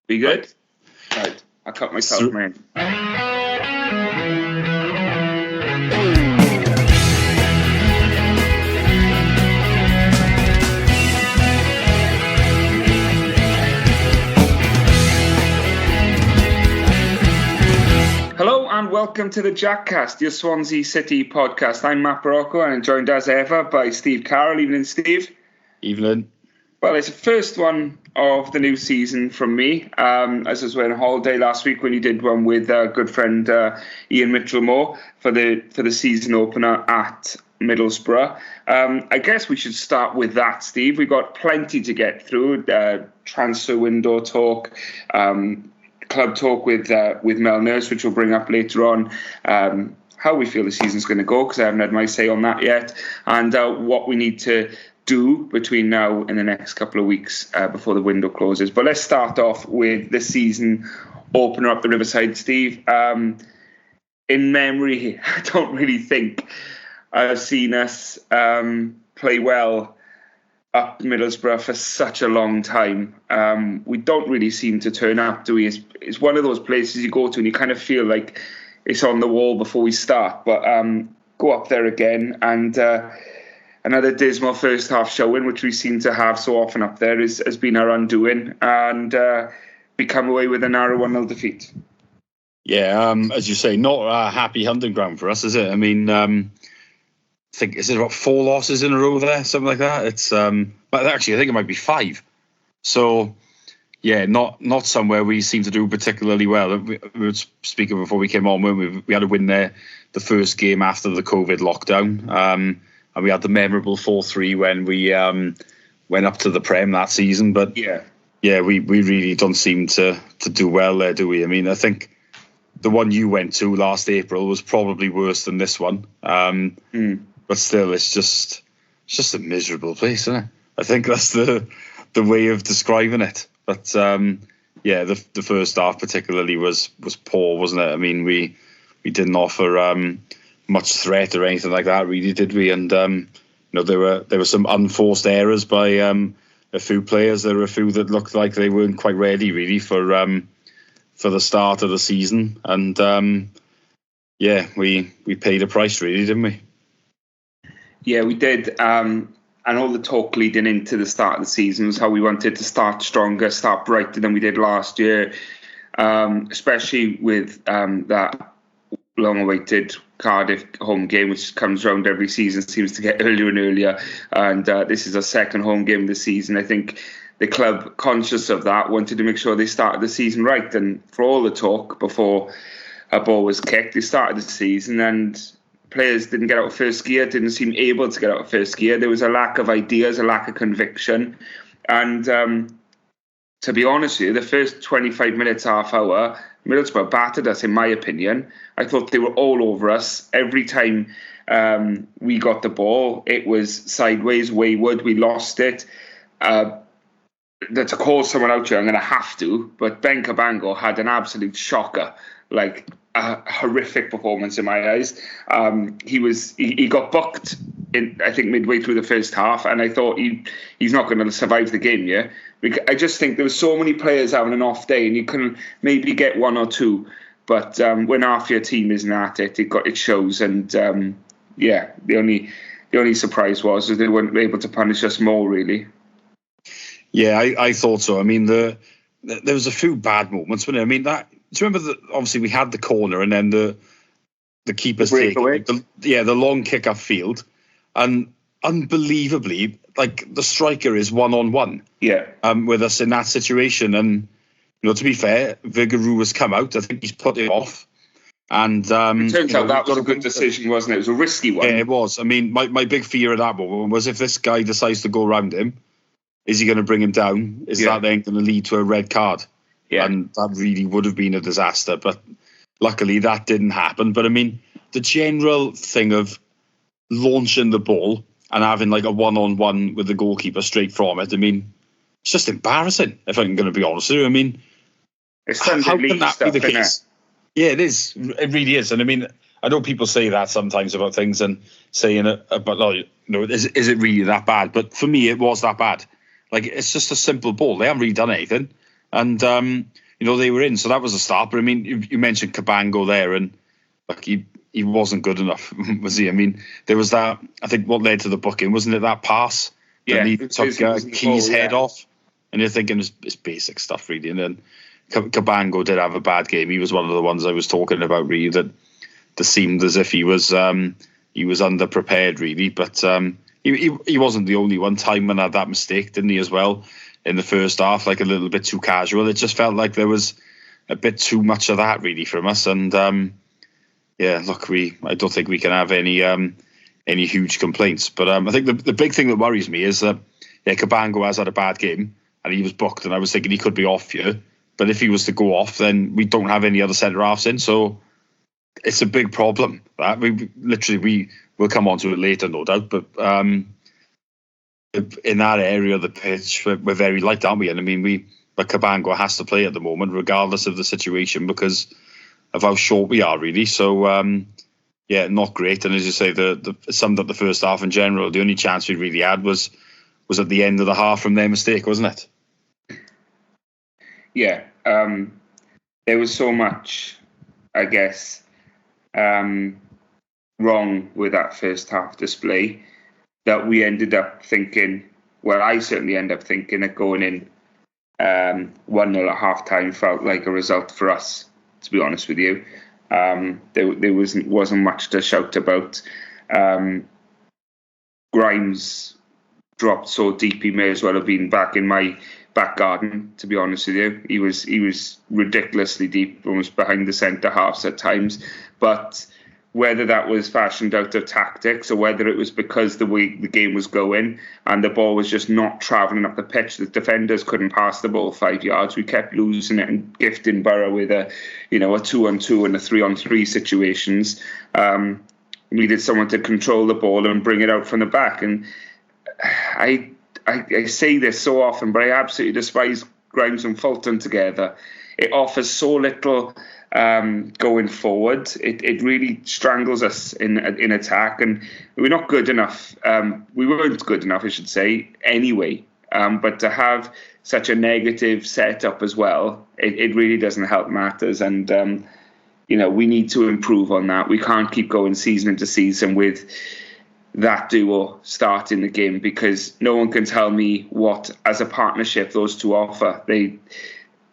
Be good? Right. I cut myself, man. Hello and welcome to the Jackcast, your Swansea City podcast. I'm Matt Barocco and I'm joined as ever by Steve Carroll. Evening, Steve. Evening. Well, it's the first one of the new season from me. As I was on holiday last week when you did one with good friend Ian Mitchell-Moore for the season opener at Middlesbrough. I guess we should start with that, Steve. We've got plenty to get through. Transfer window talk, club talk with Mel Nurse, which we'll bring up later on. How we feel the season's going to go, because I haven't had my say on that yet, and what we need to do between now and the next couple of weeks before the window closes. But let's start off with the season opener up the Riverside, Steve. In memory, I don't really think I've seen us play well up Middlesbrough for such a long time. We don't really seem to turn up, do we? It's one of those places you go to and you kind of feel like it's on the wall before we start. But go up there again, and another dismal first half showing, which we seem to have so often up there, has been our undoing, and become away with a narrow 1-0 defeat. Yeah, as you say, not a happy hunting ground for us, is it? I mean, I think, is it about 4 losses in a row there, something like that? It's but actually, I think it might be 5. So, yeah, not somewhere we seem to do particularly well. We were speaking before we came on, when we had a win there the first game after the COVID lockdown. And we had the memorable 4-3 when we went up to the Prem that season. But yeah, we really don't seem to do well there, do we? I mean, I think the one you went to last April was probably worse than this one. But still, it's just a miserable place, isn't it? I think that's the way of describing it. But the first half particularly was poor, wasn't it? I mean, we didn't offer much threat or anything like that, really, did we? And there were some unforced errors by a few players. There were a few that looked like they weren't quite ready, really, for the start of the season. And we paid a price, really, didn't we? Yeah, we did. And all the talk leading into the start of the season was how we wanted to start stronger, start brighter than we did last year, especially with that long-awaited Cardiff home game, which comes round every season, seems to get earlier and earlier. And this is our second home game of the season. I think the club, conscious of that, wanted to make sure they started the season right. And for all the talk before a ball was kicked, they started the season and players didn't get out of first gear, didn't seem able to get out of first gear. There was a lack of ideas, a lack of conviction. And to be honest with you, the first 25 minutes, half hour, Middlesbrough battered us, in my opinion. I thought they were all over us. Every time we got the ball, it was sideways, wayward. We lost it. To call someone out here, I'm going to have to, but Ben Cabango had an absolute shocker, like a horrific performance in my eyes. He got booked in, I think, midway through the first half, and I thought he's not going to survive the game, yeah? I just think there were so many players having an off day, and you can maybe get 1 or 2, but when half your team isn't at it, it shows. And the only surprise was that they weren't able to punish us more, really. Yeah, I thought so. I mean, there was a few bad moments, wasn't it? I mean, do you remember that? Obviously, we had the corner, and then the keeper's take, the long kick upfield, and unbelievably, like, the striker is 1-on-1. Yeah. With us in that situation, and to be fair, Vigouroux has come out. I think he's put it off, and it turns out that was a good decision, wasn't it? It was a risky one. Yeah, it was. I mean, my big fear at that moment was, if this guy decides to go around him, is he going to bring him down? Is that then going to lead to a red card? Yeah. And that really would have been a disaster. But luckily that didn't happen. But I mean, the general thing of launching the ball and having like a 1-on-1 with the goalkeeper straight from it, I mean, it's just embarrassing, if I'm going to be honest with you. I mean, how can that be the case? Yeah, it is. It really is. And I mean, I know people say that sometimes about things and saying it, but is it really that bad? But for me, it was that bad. Like, it's just a simple ball. They haven't really done anything. and they were in. So that was a start. But I mean, you mentioned Cabango there, and like he wasn't good enough, was he? I mean, there was that. I think what led to the booking, wasn't it, that pass? Yeah, he took Key's head off, and you're thinking it's basic stuff, really. And then Cabango did have a bad game. He was one of the ones I was talking about, really, that seemed as if he was underprepared, really. But he wasn't the only one. Timon had that mistake, didn't he, as well, in the first half, like a little bit too casual. It just felt like there was a bit too much of that, really, from us. And look, I don't think we can have any huge complaints. But I think the big thing that worries me is that Cabango has had a bad game, and he was booked, and I was thinking he could be off here. But if he was to go off, then we don't have any other centre halves in. So it's a big problem. That we will come on to it later, no doubt. But in that area of the pitch, we're very light, aren't we? And I mean, but Cabango has to play at the moment, regardless of the situation, because of how short we are, really. So not great. And as you say, the summed up the first half in general. The only chance we really had was at the end of the half from their mistake, wasn't it? Yeah, there was so much, I guess, wrong with that first half display that we ended up thinking, well, I certainly ended up thinking that going in 1-0 at half-time felt like a result for us, to be honest with you. There wasn't much to shout about. Grimes dropped so deep he may as well have been back in my back garden, to be honest with you. He was ridiculously deep, almost behind the centre halves at times. But whether that was fashioned out of tactics or whether it was because the way the game was going and the ball was just not travelling up the pitch, the defenders couldn't pass the ball 5 yards. We kept losing it and gifting Borough with a 2-on-2 and a 3-on-3 situations. We needed someone to control the ball and bring it out from the back. And I say this so often, but I absolutely despise Grimes and Fulton together. It offers so little going forward. It really strangles us in attack, and we're not good enough. We weren't good enough, I should say, anyway. But to have such a negative setup as well, it really doesn't help matters. And we need to improve on that. We can't keep going season into season with that duo starting the game, because no one can tell me what, as a partnership, those two offer.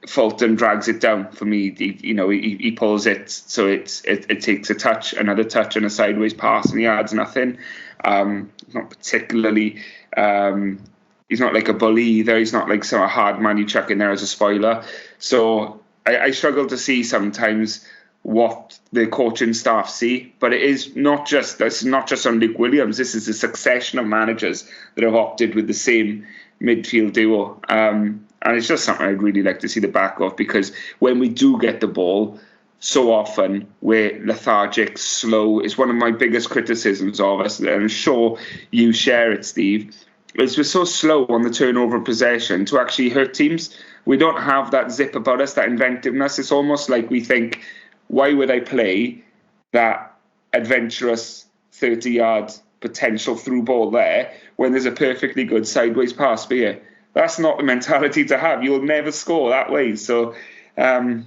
Fulton drags it down for me. He pulls it, so it takes a touch, another touch, and a sideways pass, and he adds nothing. Not particularly. He's not like a bully either. He's not like some hard man you chuck in there as a spoiler. So I struggle to see sometimes what the coaching staff see, but it's not just on Luke Williams. This is a succession of managers that have opted with the same midfield duo, and it's just something I'd really like to see the back of, because when we do get the ball, so often we're lethargic, slow. It's one of my biggest criticisms of us, and I'm sure you share it, Steve. Is we're so slow on the turnover of possession to actually hurt teams. We don't have that zip about us, that inventiveness. It's almost like we think, why would I play that adventurous 30-yard potential through ball there when there's a perfectly good sideways pass for you? That's not the mentality to have. You'll never score that way. So the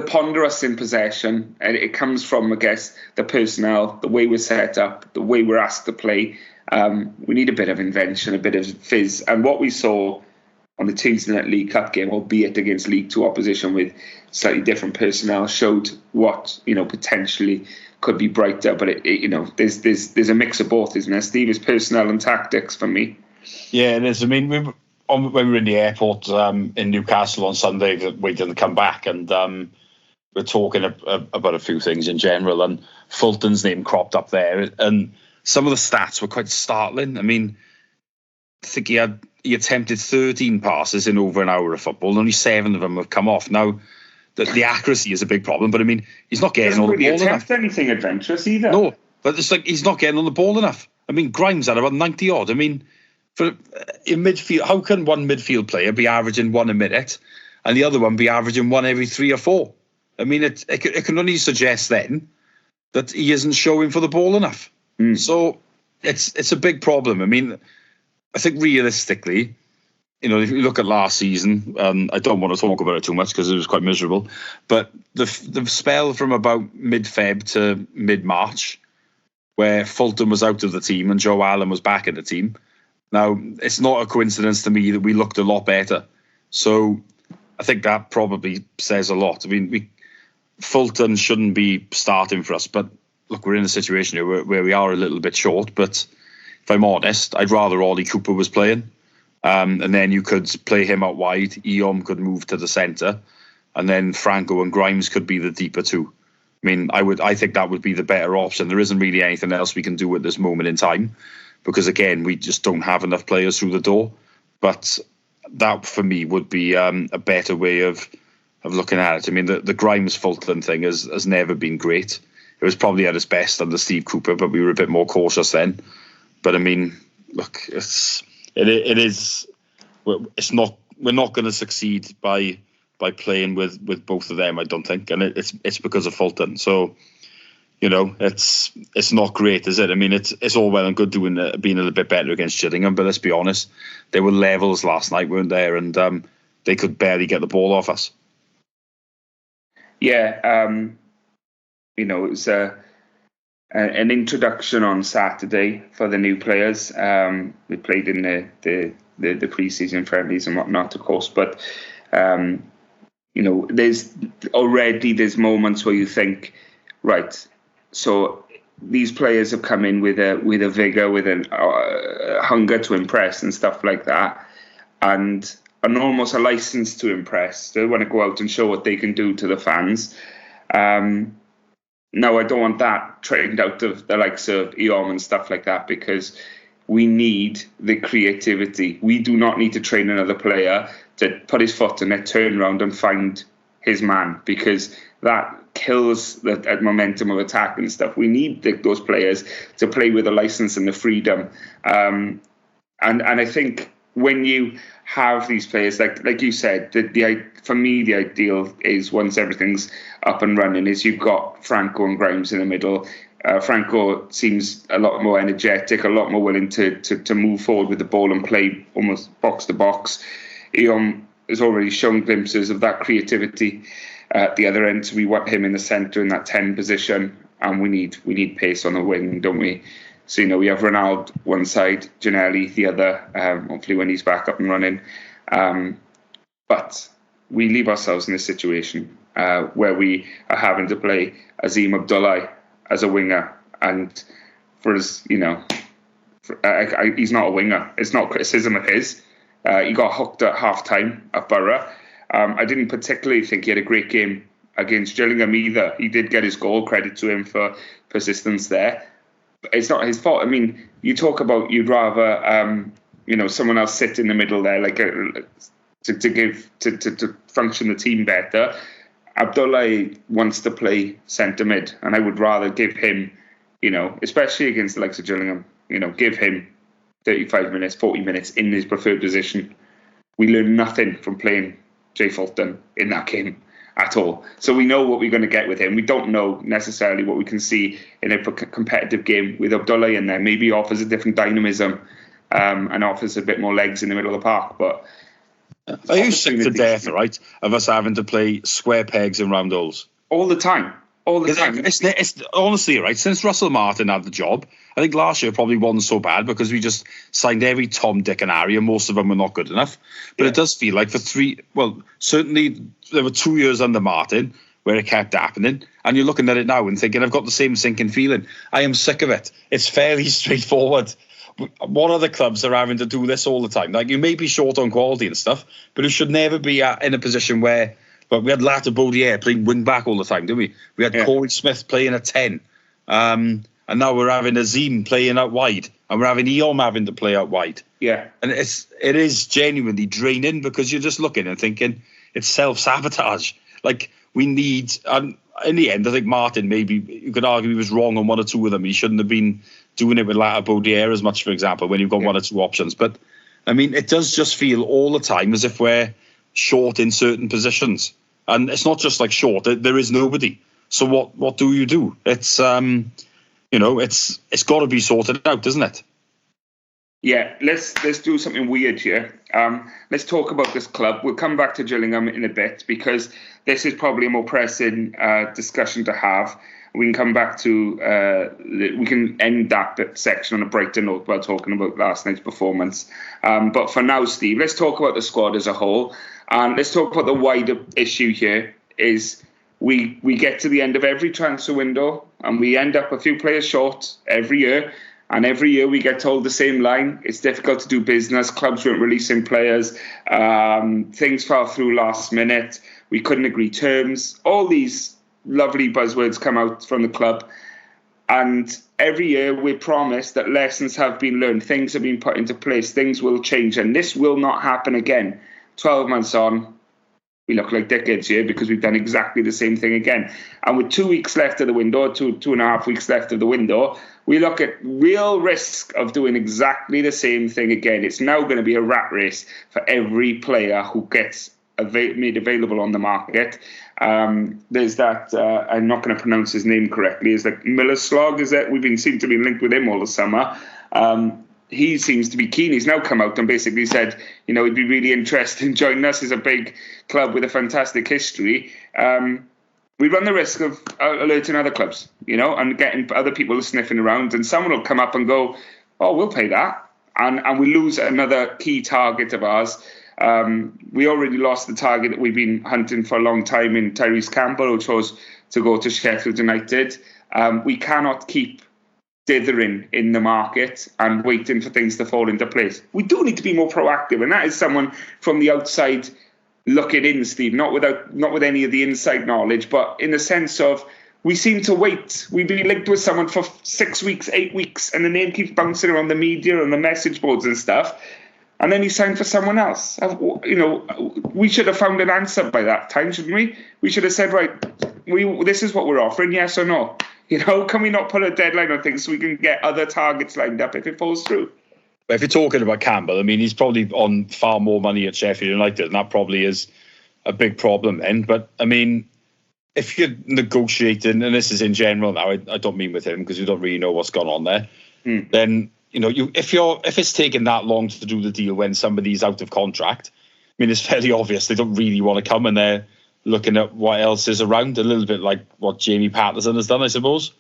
ponderous in possession, and it comes from, I guess, the personnel, the way we're set up, the way we're asked to play. We need a bit of invention, a bit of fizz. And what we saw on the Tuesday night League Cup game, albeit against League Two opposition with slightly different personnel, showed what potentially could be brighter. But there's a mix of both, isn't there, Steve? It's personnel and tactics for me. Yeah, it is. I mean, when we were in the airport in Newcastle on Sunday, waiting to come back, and we're talking about a few things in general, and Fulton's name cropped up there, and some of the stats were quite startling. I mean, I think he attempted 13 passes in over an hour of football, and only 7 of them have come off. Now, the accuracy is a big problem, but I mean, he's not getting on the ball enough. He doesn't really attempt anything adventurous either. No, but it's like he's not getting on the ball enough. I mean, Grimes had about 90 odd. I mean, in midfield, how can one midfield player be averaging 1 a minute and the other one be averaging 1 every 3 or 4? I mean, it can only suggest then that he isn't showing for the ball enough. So it's a big problem. I mean, I think realistically, if you look at last season, I don't want to talk about it too much because it was quite miserable, but the spell from about mid-Feb to mid-March, where Fulton was out of the team and Joe Allen was back in the team. Now, it's not a coincidence to me that we looked a lot better. So I think that probably says a lot. I mean, Fulton shouldn't be starting for us, but look, we're in a situation here where we are a little bit short. But if I'm honest, I'd rather Ollie Cooper was playing. And then you could play him out wide. Eom could move to the centre. And then Franco and Grimes could be the deeper two. I mean, I think that would be the better option. There isn't really anything else we can do at this moment in time because, again, we just don't have enough players through the door. But that, for me, would be a better way of looking at it. I mean, the Grimes-Fulton thing has never been great. It was probably at its best under Steve Cooper, but we were a bit more cautious then. But, I mean, look, it is. We're not going to succeed by playing with both of them, I don't think, and it's because of Fulton. So, it's not great, is it? I mean, it's all well and good being a little bit better against Gillingham, but let's be honest, there were levels last night, weren't there? And they could barely get the ball off us. Yeah, it was an introduction on Saturday for the new players. We played in the pre-season friendlies and whatnot, of course, but there's moments where you think, right, so these players have come in with a vigor, with a hunger to impress and stuff like that, and almost a license to impress. They want to go out and show what they can do to the fans. No, I don't want that trained out of the likes of Eom and stuff like that, because we need the creativity. We do not need to train another player to put his foot in it, turn around and find his man, because that kills the momentum of attack and stuff. We need those players to play with the license and the freedom. And I think when you have these players, like you said, for me, the ideal is once everything's up and running, is you've got Franco and Grimes in the middle. Franco seems a lot more energetic, a lot more willing to move forward with the ball and play almost box to box. Eom has already shown glimpses of that creativity at the other end, so we want him in the centre in that 10 position, and we need pace on the wing, don't we? So, we have Ronaldo one side, Giannelli the other, hopefully when he's back up and running. But we leave ourselves in this situation where we are having to play Azim Abdullah as a winger. And for us, he's not a winger. It's not criticism of his. He got hooked at half-time at Borough. I didn't particularly think he had a great game against Gillingham either. He did get his goal, credit to him for persistence there. It's not his fault. I mean, you talk about you'd rather, someone else sit in the middle there, like to function the team better. Abdullah wants to play centre mid, and I would rather give him, especially against the likes of Gillingham, give him 35 minutes, 40 minutes in his preferred position. We learned nothing from playing Jay Fulton in that game at all. So we know what we're going to get with him. We don't know necessarily what we can see in a competitive game with Abdullah in there. Maybe he offers a different dynamism and offers a bit more legs in the middle of the park. But are you sick to death, right, of us having to play square pegs and round holes? All the time. All the time. It's honestly, right, since Russell Martin had the job, I think last year probably wasn't so bad because we just signed every Tom, Dick and Harry, and most of them were not good enough. But It does feel like certainly there were 2 years under Martin where it kept happening, and you're looking at it now and thinking, I've got the same sinking feeling. I am sick of it. It's fairly straightforward. What other clubs are having to do this all the time? Like, you may be short on quality and stuff, but it should never be in a position where... But we had Lata Baudier playing wing back all the time, didn't we? We had Corey Smith playing at 10. And now we're having Azim playing out wide. And we're having Eom having to play out wide. Yeah. And it is genuinely draining because you're just looking and thinking it's self-sabotage. Like, we need... And in the end, I think Martin, maybe you could argue he was wrong on one or two of them. He shouldn't have been doing it with Lata Baudier as much, for example, when you've got one or two options. But, I mean, it does just feel all the time as if we're short in certain positions. And it's not just like short. There is nobody. So what do you do? It's it's got to be sorted out, doesn't it? Yeah, let's do something weird here. Let's talk about this club. We'll come back to Gillingham in a bit because this is probably a more pressing discussion to have. We can come back to we can end that section on a brighter note while talking about last night's performance. But for now, Steve, let's talk about the squad as a whole, and let's talk about the wider issue here. Is we get to the end of every transfer window and we end up a few players short every year. And every year we get told the same line. It's difficult to do business. Clubs weren't releasing players. Things fell through last minute. We couldn't agree terms. All these lovely buzzwords come out from the club. And every year we're promised that lessons have been learned. Things have been put into place. Things will change. And this will not happen again. 12 months on, we look like dickheads here because we've done exactly the same thing again. And with 2 weeks left of the window, 2.5 weeks left of the window, we look at real risk of doing exactly the same thing again. It's now going to be a rat race for every player who gets made available on the market. There's that, I'm not going to pronounce his name correctly, is that Middlesbrough, is that we've been seem to be linked with him all the summer. He seems to be keen. He's now come out and basically said, he'd be really interested in joining us. He's a big club with a fantastic history. We run the risk of alerting other clubs, and getting other people sniffing around, and someone will come up and go, oh, we'll pay that. And we lose another key target of ours. We already lost the target that we've been hunting for a long time in Tyrese Campbell, who chose to go to Sheffield United. We cannot keep dithering in the market and waiting for things to fall into place. We do need to be more proactive, and that is someone from the outside looking in, Steve, not with any of the inside knowledge, but in the sense of we seem to wait. We've been linked with someone for 6 weeks, 8 weeks, and the name keeps bouncing around the media and the message boards and stuff, and then he signed for someone else. We should have found an answer by that time, shouldn't we? We should have said, right, this is what we're offering, yes or no? Can we not put a deadline on things so we can get other targets lined up if it falls through? But if you're talking about Campbell, he's probably on far more money at Sheffield United, and that probably is a big problem then. But, if you're negotiating, and this is in general now, I don't mean with him because we don't really know what's gone on there, then, if it's taken that long to do the deal when somebody's out of contract, it's fairly obvious they don't really want to come and they're looking at what else is around, a little bit like what Jamie Patterson has done, I suppose.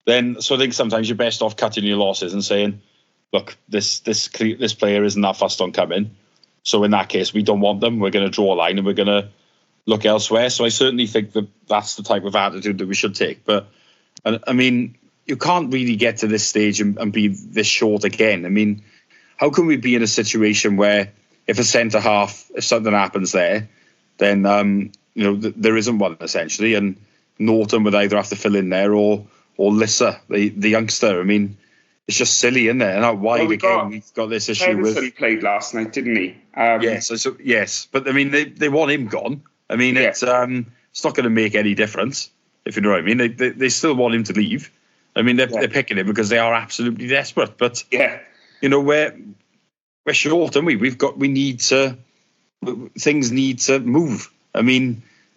So I think sometimes you're best off cutting your losses and saying, look, this player isn't that fussed on coming. So in that case, we don't want them. We're going to draw a line and we're going to look elsewhere. So I certainly think that that's the type of attitude that we should take. But, you can't really get to this stage and be this short again. How can we be in a situation where if a centre-half, if something happens there, then, there isn't one, essentially, and Norton would either have to fill in there or Lissa, the youngster. It's just silly, isn't it? And how wide again we've got this issue Henderson with. played last night, didn't he? Yes, but they want him gone. It's not going to make any difference, if you know what I mean. They still want him to leave. They're picking him because they are absolutely desperate. But we're short, aren't we? Things need to move.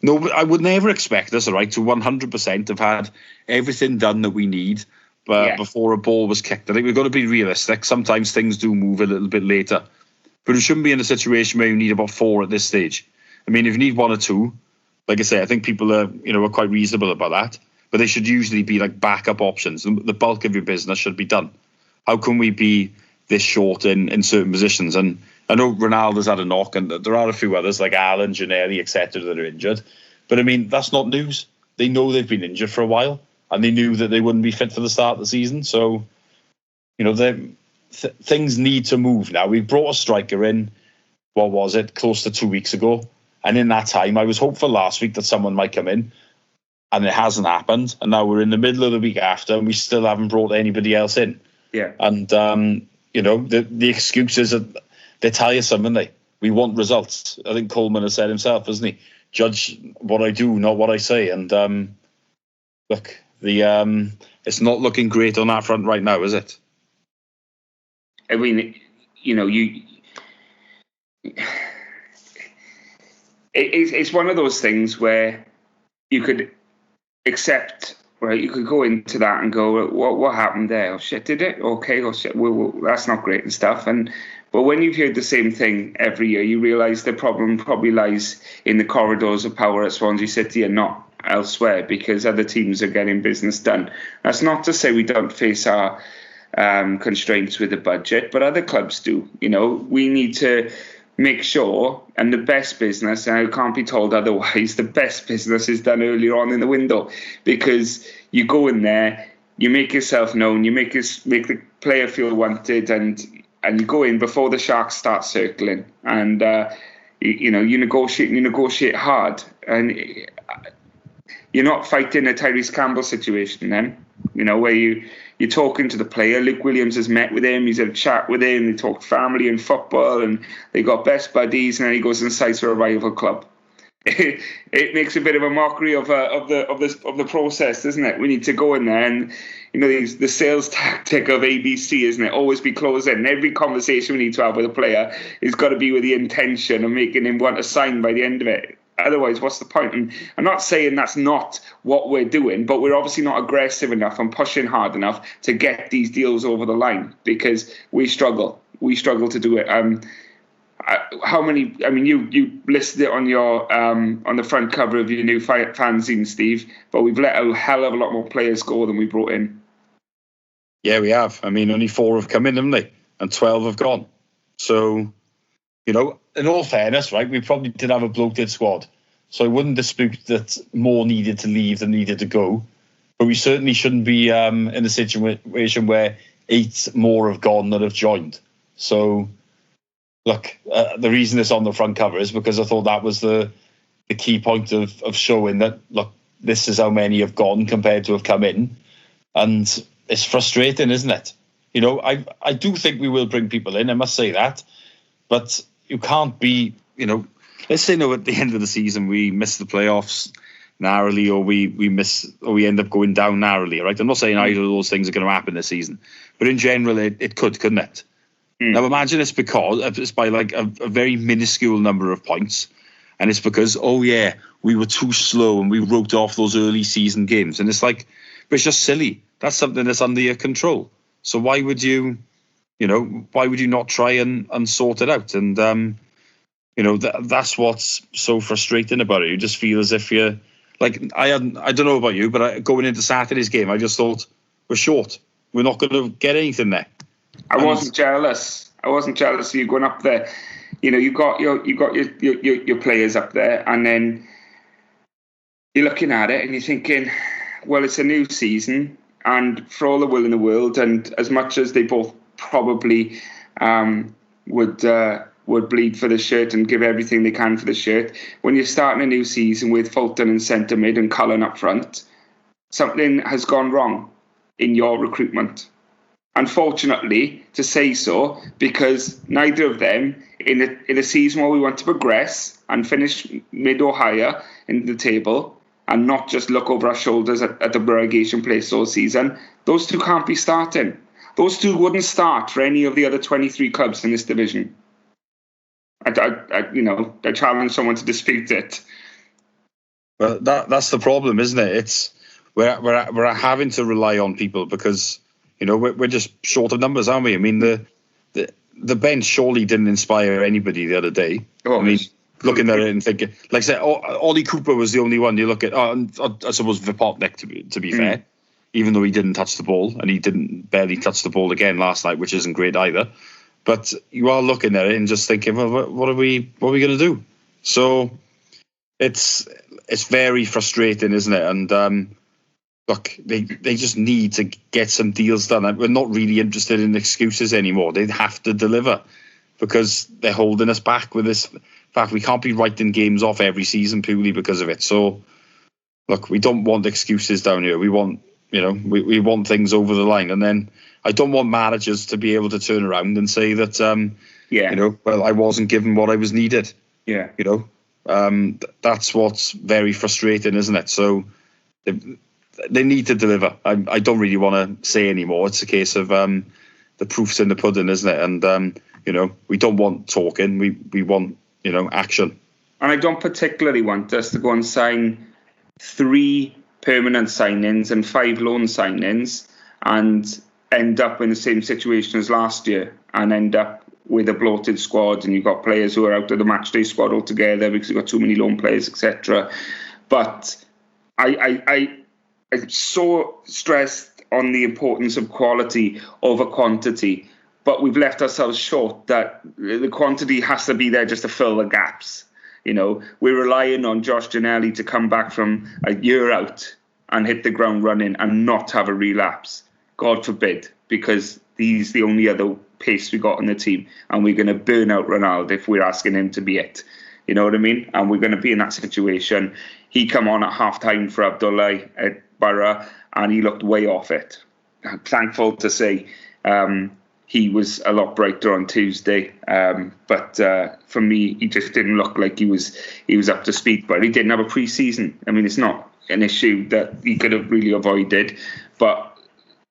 No, I would never expect us, to 100% have had everything done that we need. But before a ball was kicked, I think we've got to be realistic. Sometimes things do move a little bit later, but we shouldn't be in a situation where you need about 4 at this stage. If you need 1 or 2, like I say, I think people are quite reasonable about that. But they should usually be like backup options. The bulk of your business should be done. How can we be this short in certain positions? And I know Ronaldo's had a knock, and there are a few others like Allen, Gianelli, etc. that are injured. But that's not news. They know they've been injured for a while. And they knew that they wouldn't be fit for the start of the season. So, things need to move now. We brought a striker in, close to 2 weeks ago. And in that time, I was hopeful last week that someone might come in. And it hasn't happened. And now we're in the middle of the week after, and we still haven't brought anybody else in. Yeah. And, the excuses, they tell you something, we want results. I think Coleman has said himself, hasn't he? Judge what I do, not what I say. And, look, it's not looking great on that front right now, is it? It's one of those things where you could accept Well, you could go into that and go, what happened there? Oh shit, did it? Okay, oh shit, well, that's not great and stuff. But when you've heard the same thing every year, you realise the problem probably lies in the corridors of power at Swansea City and not elsewhere, because other teams are getting business done. That's not to say we don't face our constraints with the budget, but other clubs do. We need to make sure, and the best business, and I can't be told otherwise, the best business is done earlier on in the window, because you go in there, you make yourself known, you make the player feel wanted, and you go in before the Sharks start circling, and you negotiate hard, and you're not fighting a Tyrese Campbell situation then, where you're talking to the player. Luke Williams has met with him. He's had a chat with him. They talked family and football, and they got best buddies. And then he goes and signs for a rival club. It makes a bit of a mockery of the process, doesn't it? We need to go in there, and the sales tactic of ABC, isn't it? Always be closing. Every conversation we need to have with a player has got to be with the intention of making him want to sign by the end of it. Otherwise, what's the point? And I'm not saying that's not what we're doing, but we're obviously not aggressive enough and pushing hard enough to get these deals over the line, because we struggle. We struggle to do it. How many? I mean, you listed it on your on the front cover of your new fanzine, Steve. But we've let a hell of a lot more players go than we brought in. Yeah, we have. I mean, only 4 have come in, haven't they? And 12 have gone. So, in all fairness, right, we probably did have a bloated squad. So I wouldn't dispute that more needed to leave than needed to go. But we certainly shouldn't be in a situation where 8 more have gone than have joined. So, look, the reason it's on the front cover is because I thought that was the key point of showing that, look, this is how many have gone compared to have come in. And it's frustrating, isn't it? I do think we will bring people in, I must say that. But you can't be, let's say at the end of the season we miss the playoffs narrowly, or we end up going down narrowly, right? I'm not saying either of those things are going to happen this season, but in general it could, couldn't it? Now imagine it's by like a very minuscule number of points, and it's because, we were too slow and we wrote off those early season games, and it's like, but it's just silly. That's something that's under your control. So why would you not try and sort it out? And that's what's so frustrating about it. You just feel as if you're like, I don't know about you, but going into Saturday's game, I just thought, we're short. We're not going to get anything there. I wasn't jealous of you going up there. You got your players up there, and then you're looking at it and you're thinking, well, it's a new season, and for all the will in the world, and as much as they both probably would bleed for the shirt and give everything they can for the shirt, when you're starting a new season with Fulton in centre mid and Cullen up front, something has gone wrong in your recruitment. Unfortunately, to say so, because neither of them, in a season where we want to progress and finish mid or higher in the table, and not just look over our shoulders at the relegation place all season, those 2 can't be starting. Those 2 wouldn't start for any of the other 23 clubs in this division. I challenge someone to dispute it. Well, that's the problem, isn't it? It's we're having to rely on people because we're just short of numbers, aren't we? I mean, the bench surely didn't inspire anybody the other day. Oh, I mean, looking at it and thinking, like I said, Ollie Cooper was the only one you look at. I suppose Vipotnik, to be fair, even though he didn't touch the ball, and he didn't barely touch the ball again last night, which isn't great either. But you are looking at it and just thinking, well, what are we going to do? So it's very frustrating, isn't it? And look, they just need to get some deals done. We're not really interested in excuses anymore. They have to deliver, because they're holding us back with this. In fact, we can't be writing games off every season purely because of it. So, look, we don't want excuses down here. We want, we want things over the line. And then I don't want managers to be able to turn around and say that, well, I wasn't given what I was needed. Yeah. That's what's very frustrating, isn't it? So they need to deliver. I don't really want to say anymore. It's a case of the proof's in the pudding, isn't it? And, we don't want talking. We want, action. And I don't particularly want us to go and sign 3 permanent signings and 5 loan signings and end up in the same situation as last year and end up with a bloated squad, and you've got players who are out of the matchday squad altogether because you've got too many loan players, etc. But I'm so stressed on the importance of quality over quantity, but we've left ourselves short that the quantity has to be there just to fill the gaps. You know, we're relying on Josh Ginnelly to come back from a year out and hit the ground running and not have a relapse. God forbid, because he's the only other pace we got on the team, and we're going to burn out Ronaldo if we're asking him to be it. You know what I mean? And we're going to be in that situation. He come on at half-time for Abdullah at Borough, and he looked way off it. I'm thankful to say he was a lot brighter on Tuesday, but for me, he just didn't look like he was up to speed. But he didn't have a pre-season. I mean, it's not an issue that he could have really avoided, but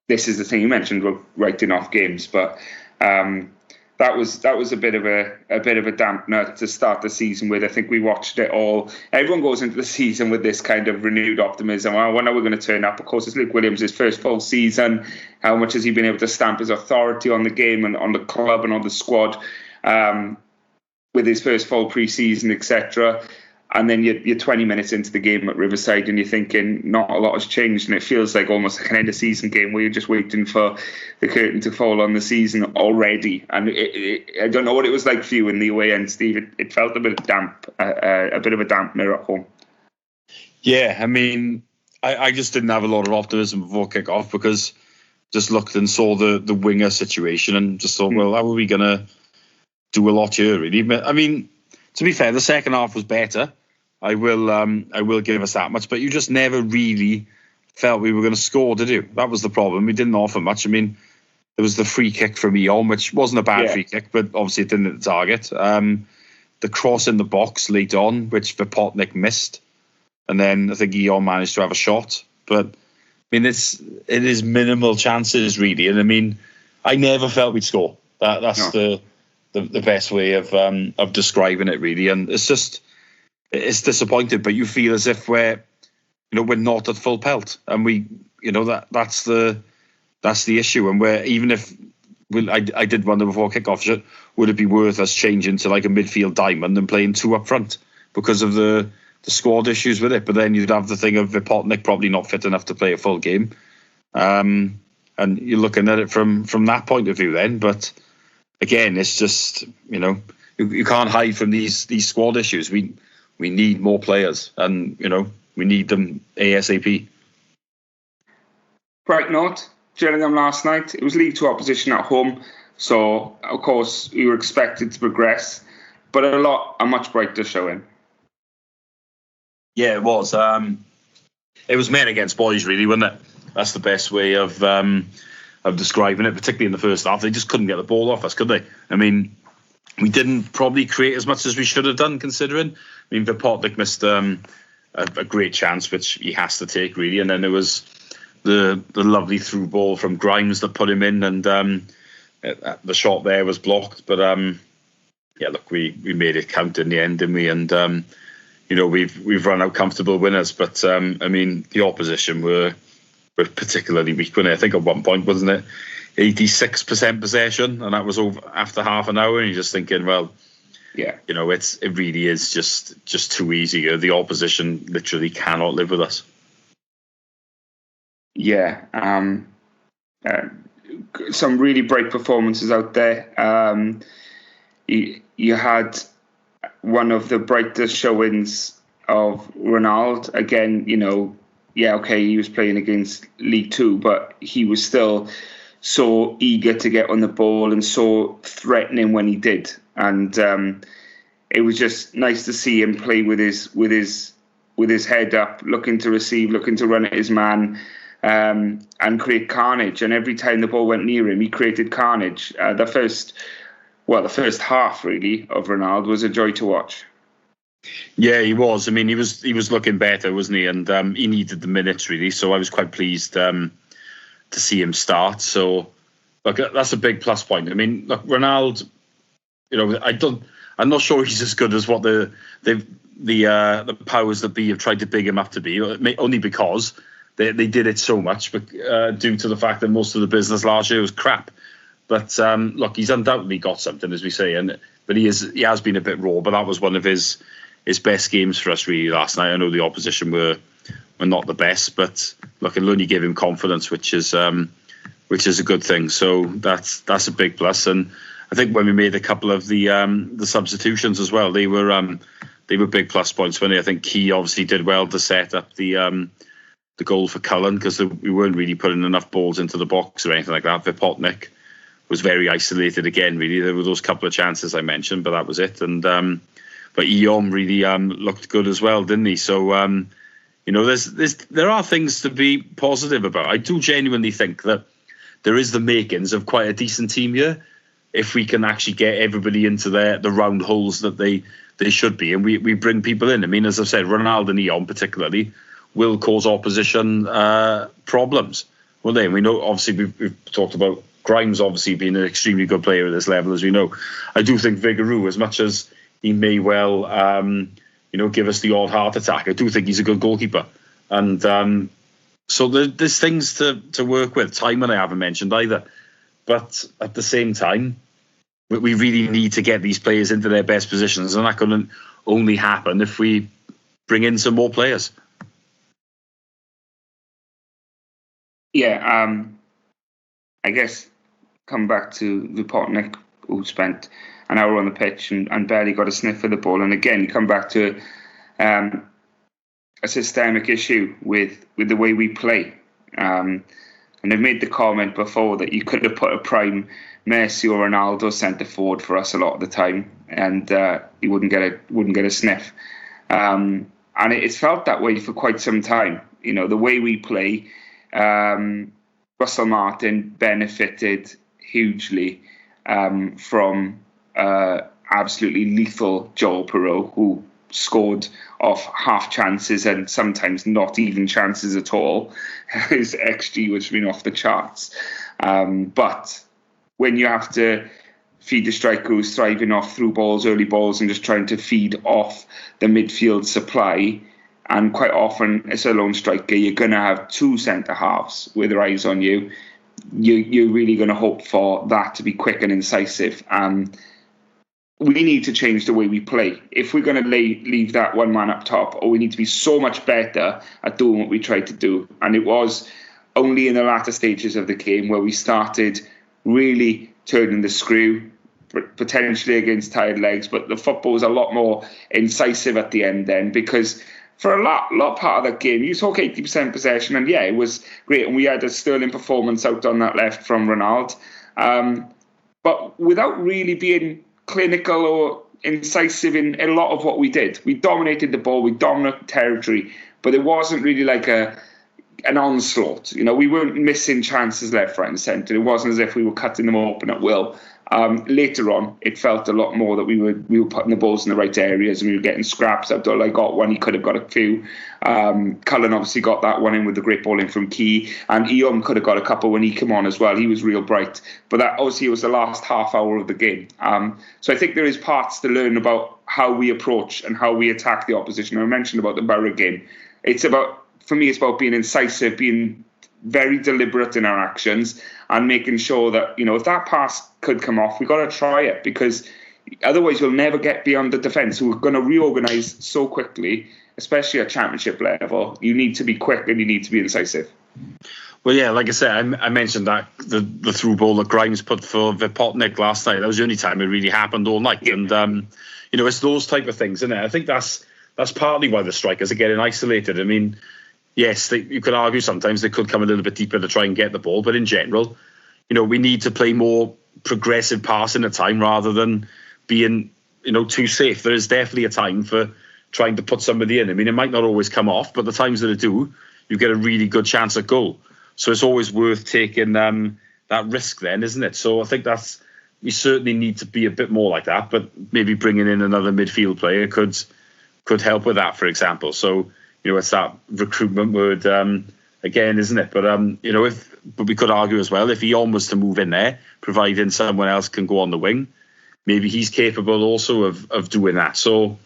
this is the thing you mentioned, writing off games, but that was a bit of a dampener to start the season with. I think we watched it all. Everyone goes into the season with this kind of renewed optimism. Well, when are we going to turn up? Of course, it's Luke Williams' first full season. How much has he been able to stamp his authority on the game and on the club and on the squad with his first full pre-season, etc.? And then you're 20 minutes into the game at Riverside and you're thinking not a lot has changed, and it feels like almost like an end-of-season game where you're just waiting for the curtain to fall on the season already. And I don't know what it was like for you in the away end, Steve. It felt a bit damp, a bit of a dampener at home. Yeah, I mean, I just didn't have a lot of optimism before kick-off because just looked and saw the winger situation and just thought, well, how are we going to do a lot here, really? I mean, to be fair, the second half was better. I will give us that much, but you just never really felt we were going to score, did you? That was the problem. We didn't offer much. I mean, there was the free kick from Eon, which wasn't a bad free kick, but obviously it didn't hit the target. The cross in the box late on, which Vipotnik missed, and then I think Eon managed to have a shot. But I mean, it is minimal chances really, and I mean, I never felt we'd score. That's the best way of describing it really, and it's disappointing, but you feel as if we're not at full pelt, and that's the issue. And even if I did wonder before kickoff, would it be worth us changing to like a midfield diamond and playing 2 up front because of the squad issues with it? But then you'd have the thing of Vipotnik probably not fit enough to play a full game, and you're looking at it from that point of view then. But again, it's just you can't hide from these squad issues. We need more players, and we need them ASAP. Bright note, Gillingham last night. It was League 2 opposition at home, so of course we were expected to progress, but a much brighter showing. Yeah, it was. It was men against boys, really, wasn't it? That's the best way of describing it. Particularly in the first half, they just couldn't get the ball off us, could they? I mean, we didn't probably create as much as we should have done, considering. I mean, Vipotnik missed a great chance, which he has to take, really. And then there was the lovely through ball from Grimes that put him in, and the shot there was blocked. But, look, we made it count in the end, didn't we? And, we've run out comfortable winners. But, I mean, the opposition were particularly weak, weren't they? I think at one point, wasn't it? 86% possession, and that was over after half an hour. And you're just thinking, well, yeah, it really is just too easy. The opposition literally cannot live with us. Yeah, some really bright performances out there. You had one of the brightest showings of Ronaldo again. He was playing against League 2, but he was still so eager to get on the ball and so threatening when he did. And it was just nice to see him play with his head up, looking to receive, looking to run at his man, and create carnage. And every time the ball went near him, he created carnage. The first half really of Ronaldo was a joy to watch. Yeah, he was. I mean, he was looking better, wasn't he? And he needed the minutes really. So I was quite pleased to see him start. So look, that's a big plus point. I mean, look, Ronaldo. I'm not sure he's as good as what the powers that be have tried to big him up to be, only because they did it so much, but due to the fact that most of the business last year was crap. But look, he's undoubtedly got something, as we say, but he has been a bit raw. But that was one of his best games for us really last night. I know the opposition were not the best, but look, it'll only give him confidence, which is a good thing. So that's a big plus. And I think when we made a couple of the substitutions as well, they were big plus points. When I think Key obviously did well to set up the goal for Cullen, because we weren't really putting enough balls into the box or anything like that. Vipotnik was very isolated again. Really, there were those couple of chances I mentioned, but that was it. And but Iom really looked good as well, didn't he? So there are things to be positive about. I do genuinely think that there is the makings of quite a decent team here, if we can actually get everybody into the round holes that they should be, and we bring people in. I mean, as I've said, Ronaldo and Iom particularly will cause opposition problems, will they? And we know, obviously, we've talked about Grimes obviously being an extremely good player at this level, as we know. I do think Vigouroux, as much as he may well give us the odd heart attack, I do think he's a good goalkeeper. And so there's things to work with. Timon I haven't mentioned either. But at the same time, we really need to get these players into their best positions, and that can only happen if we bring in some more players. Yeah, I guess come back to Vipotnik, who spent an hour on the pitch and barely got a sniff of the ball. And again, you come back to a systemic issue with the way we play. And I've made the comment before that you could have put a prime Messi or Ronaldo centre forward for us a lot of the time, and he wouldn't get a sniff. And it's felt that way for quite some time. The way we play, Russell Martin benefited hugely from absolutely lethal Joel Perreault, who scored off half chances and sometimes not even chances at all. His XG was been off the charts. But when you have to feed a striker who's thriving off through balls, early balls, and just trying to feed off the midfield supply, and quite often as a lone striker, you're going to have two centre-halves with their eyes on you. You're really going to hope for that to be quick and incisive. We need to change the way we play. If we're going to leave that one man up top, or we need to be so much better at doing what we tried to do. And it was only in the latter stages of the game where we started really turning the screw, potentially against tired legs. But the football was a lot more incisive at the end then, because for a lot part of that game, you talk 80% possession, and yeah, it was great. And we had a sterling performance out on that left from Ronaldo. But without really being clinical or incisive in a lot of what we did. We dominated the ball, we dominated territory, but it wasn't really like an onslaught. We weren't missing chances left, right and centre. It wasn't as if we were cutting them open at will. Later on, it felt a lot more that we were putting the balls in the right areas, and we were getting scraps. Abdullah got one, he could have got a few. Cullen obviously got that one in with the great ball in from Key, and Iom could have got a couple when he came on as well. He was real bright, but that obviously was the last half hour of the game. So I think there is parts to learn about how we approach and how we attack the opposition. I mentioned about the Borough game. For me, it's about being incisive, being very deliberate in our actions, and making sure that, if that pass could come off, we've got to try it, because otherwise you'll never get beyond the defence. We're going to reorganise so quickly, especially at championship level. You need to be quick and you need to be incisive. Well, yeah, like I said, I mentioned that the through ball that Grimes put for Vipotnik last night, that was the only time it really happened all night. Yeah. And, it's those type of things, isn't it? I think that's partly why the strikers are getting isolated. I mean, yes, you could argue sometimes they could come a little bit deeper to try and get the ball, but in general, we need to play more progressive passing at time rather than being, too safe. There is definitely a time for trying to put somebody in. I mean, it might not always come off, but the times that it do, you get a really good chance at goal. So it's always worth taking that risk then, isn't it? So I think we certainly need to be a bit more like that, but maybe bringing in another midfield player could help with that, for example. So, it's that recruitment word again, isn't it? But but we could argue as well, if Ion was to move in there, providing someone else can go on the wing, maybe he's capable also of doing that. So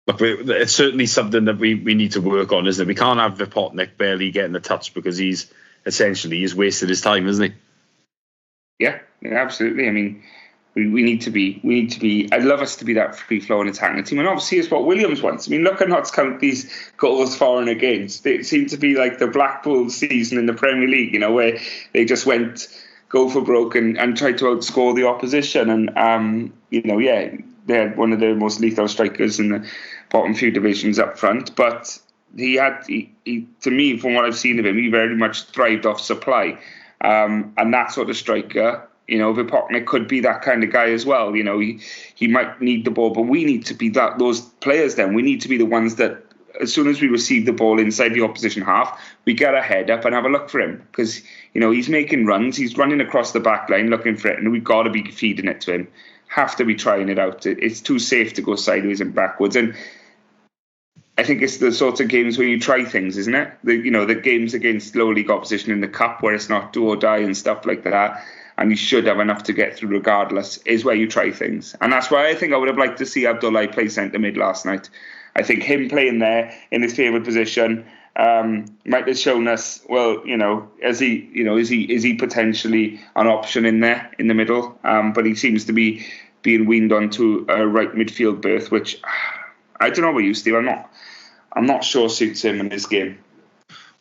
look, it's certainly something that we need to work on, isn't it? We can't have Vipotnik barely getting a touch because he's wasted his time, isn't he? Yeah, absolutely. I mean, we need to be. I'd love us to be that free flowing attacking team, and obviously it's what Williams wants. I mean, look at Notts County's goals for and against. It seemed to be like the Blackpool season in the Premier League, where they just went go for broke and tried to outscore the opposition, and they had one of the most lethal strikers in the bottom few divisions up front, but he to me, from what I've seen of him, he very much thrived off supply, and that sort of striker, Vipotnik could be that kind of guy as well. He might need the ball, but we need to be those players. Then we need to be the ones that, as soon as we receive the ball inside the opposition half, we get a head up and have a look for him, because he's making runs, he's running across the back line looking for it, and we've got to be feeding it to him. Have to be trying it out. It's too safe to go sideways and backwards, and I think it's the sorts of games where you try things, isn't it? The games against low league opposition in the cup, where it's not do or die and stuff like that, and you should have enough to get through regardless, is where you try things. And that's why I think I would have liked to see Abdoulaye play centre mid last night. I think him playing there in his favourite position might have shown us, well, is he potentially an option in there in the middle? But he seems to be being weaned onto a right midfield berth, which I don't know about you, Steve. I'm not sure suits him in his game.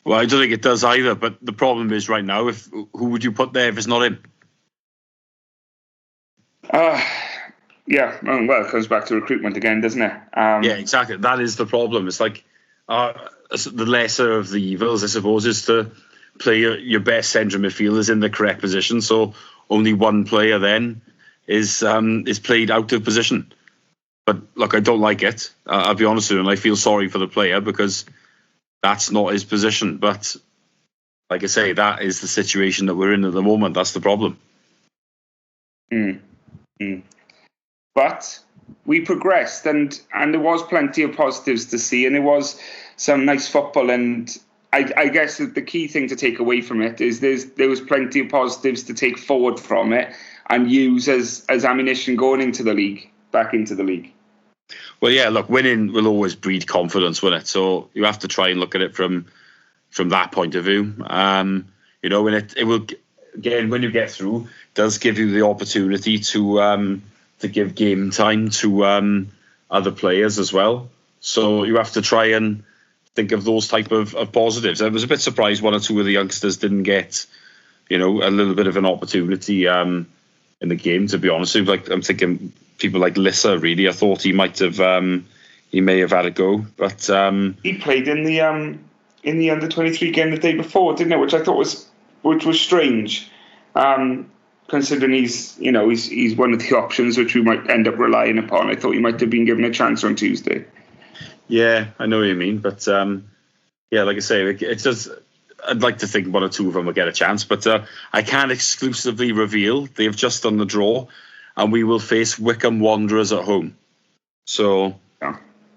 Well, I don't think it does either. But the problem is right now, who would you put there if it's not him? Yeah, well, it comes back to recruitment again, doesn't it? Yeah, exactly. That is the problem. It's like the lesser of the evils, I suppose, is to play your best central midfielders in the correct position. So only one player then is played out of position. But look, I don't like it. I'll be honest with you, and I feel sorry for the player because that's not his position. But like I say, that is the situation that we're in at the moment. That's the problem. But we progressed, and there was plenty of positives to see, and there was some nice football. And I guess the key thing to take away from it is there was plenty of positives to take forward from it and use as ammunition going back into the league. Well, yeah, look, winning will always breed confidence, won't it? So you have to try and look at it from that point of view. And it will, again, when you get through, it does give you the opportunity to give game time to other players as well. So you have to try and think of those type of positives. I was a bit surprised one or two of the youngsters didn't get, a little bit of an opportunity in the game, to be honest with you. Like, I'm thinking people like Lissa, really. I thought he may have had a go. But he played in the under-23 game the day before, didn't it? Which I thought was strange. Considering he's one of the options which we might end up relying upon. I thought he might have been given a chance on Tuesday. Yeah, I know what you mean, but like I say, it's just, I'd like to think one or two of them will get a chance, but I can't exclusively reveal they've just done the draw, and we will face Wycombe Wanderers at home. So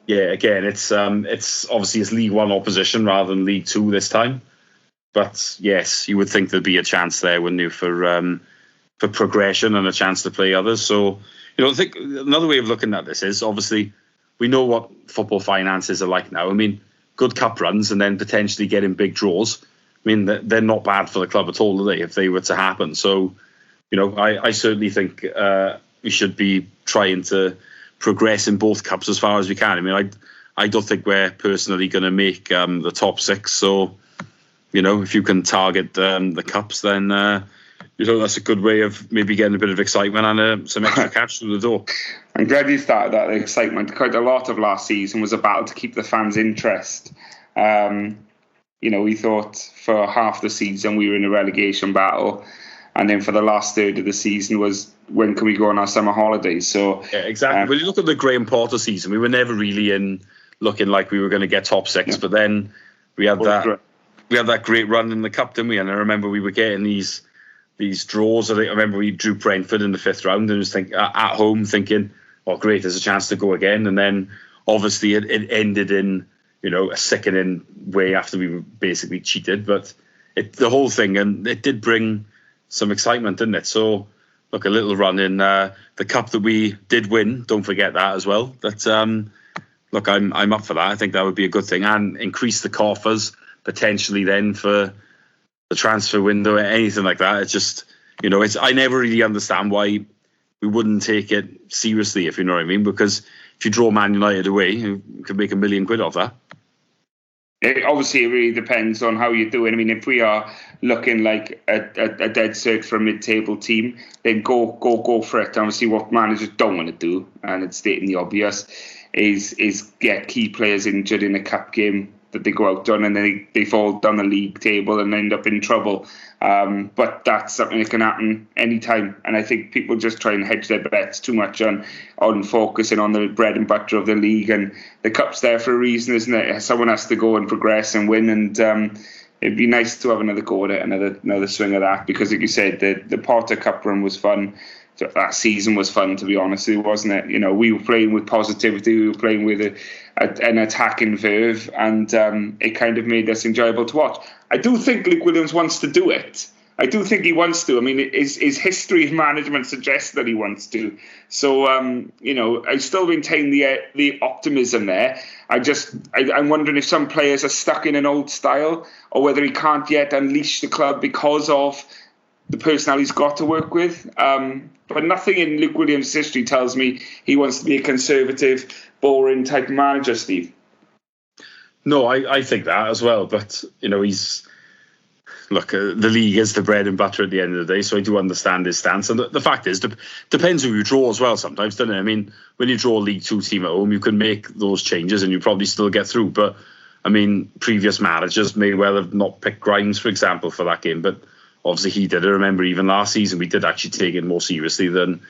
yeah, again, it's obviously it's League One opposition rather than League Two this time, but yes, you would think there'd be a chance there, wouldn't you, for progression and a chance to play others. So, I think another way of looking at this is, obviously, we know what football finances are like now. I mean, good cup runs and then potentially getting big draws, I mean, they're not bad for the club at all, are they, if they were to happen? So, I certainly think we should be trying to progress in both cups as far as we can. I mean, I don't think we're personally going to make the top six. So, if you can target the cups, then that's a good way of maybe getting a bit of excitement and some extra cash through the door. I'm glad you started that excitement. Quite a lot of last season was a battle to keep the fans' interest. We thought for half the season we were in a relegation battle, and then for the last third of the season was when can we go on our summer holidays. So yeah, exactly. When you look at the Graham Potter season, we were never really in looking like we were going to get top six, but then we had that great run in the cup, didn't we? And I remember we were getting these draws. I remember we drew Brentford in the fifth round and was at home thinking, oh great, there's a chance to go again. And then obviously it ended in a sickening way after we were basically cheated. But the whole thing, and it did bring some excitement, didn't it? So look, a little run in the cup that we did win. Don't forget that as well. That look, I'm up for that. I think that would be a good thing, and increase the coffers potentially then for the transfer window, anything like that. It's just, I never really understand why we wouldn't take it seriously, if you know what I mean, because if you draw Man United away, you could make £1 million off that. Obviously, it really depends on how you're doing. I mean, if we are looking like a dead cert for a mid-table team, then go for it. Obviously, what managers don't want to do, and it's stating the obvious, is get key players injured in a cup game that they go out on, and then they fall down the league table and end up in trouble. But that's something that can happen anytime, and I think people just try and hedge their bets too much on focusing on the bread and butter of the league, and the cup's there for a reason, isn't it? Someone has to go and progress and win, and it'd be nice to have another go at it, another swing of that, because like you said, the Potter Cup run was fun. That season was fun, to be honest, wasn't it? We were playing with positivity, we were playing with an attacking verve, and it kind of made us enjoyable to watch. I do think Luke Williams wants to do it. I do think he wants to. I mean, his history of management suggests that he wants to. So, I still maintain the optimism there. I'm wondering if some players are stuck in an old style, or whether he can't yet unleash the club because of the personnel he's got to work with. But nothing in Luke Williams' history tells me he wants to be a conservative, boring type manager, Steve. No, I think that as well. But, the league is the bread and butter at the end of the day, so I do understand his stance. And the fact is, depends who you draw as well sometimes, doesn't it? I mean, when you draw a League Two team at home, you can make those changes and you probably still get through. But, I mean, previous managers may well have not picked Grimes, for example, for that game, but obviously he did. I remember even last season we did actually take it more seriously than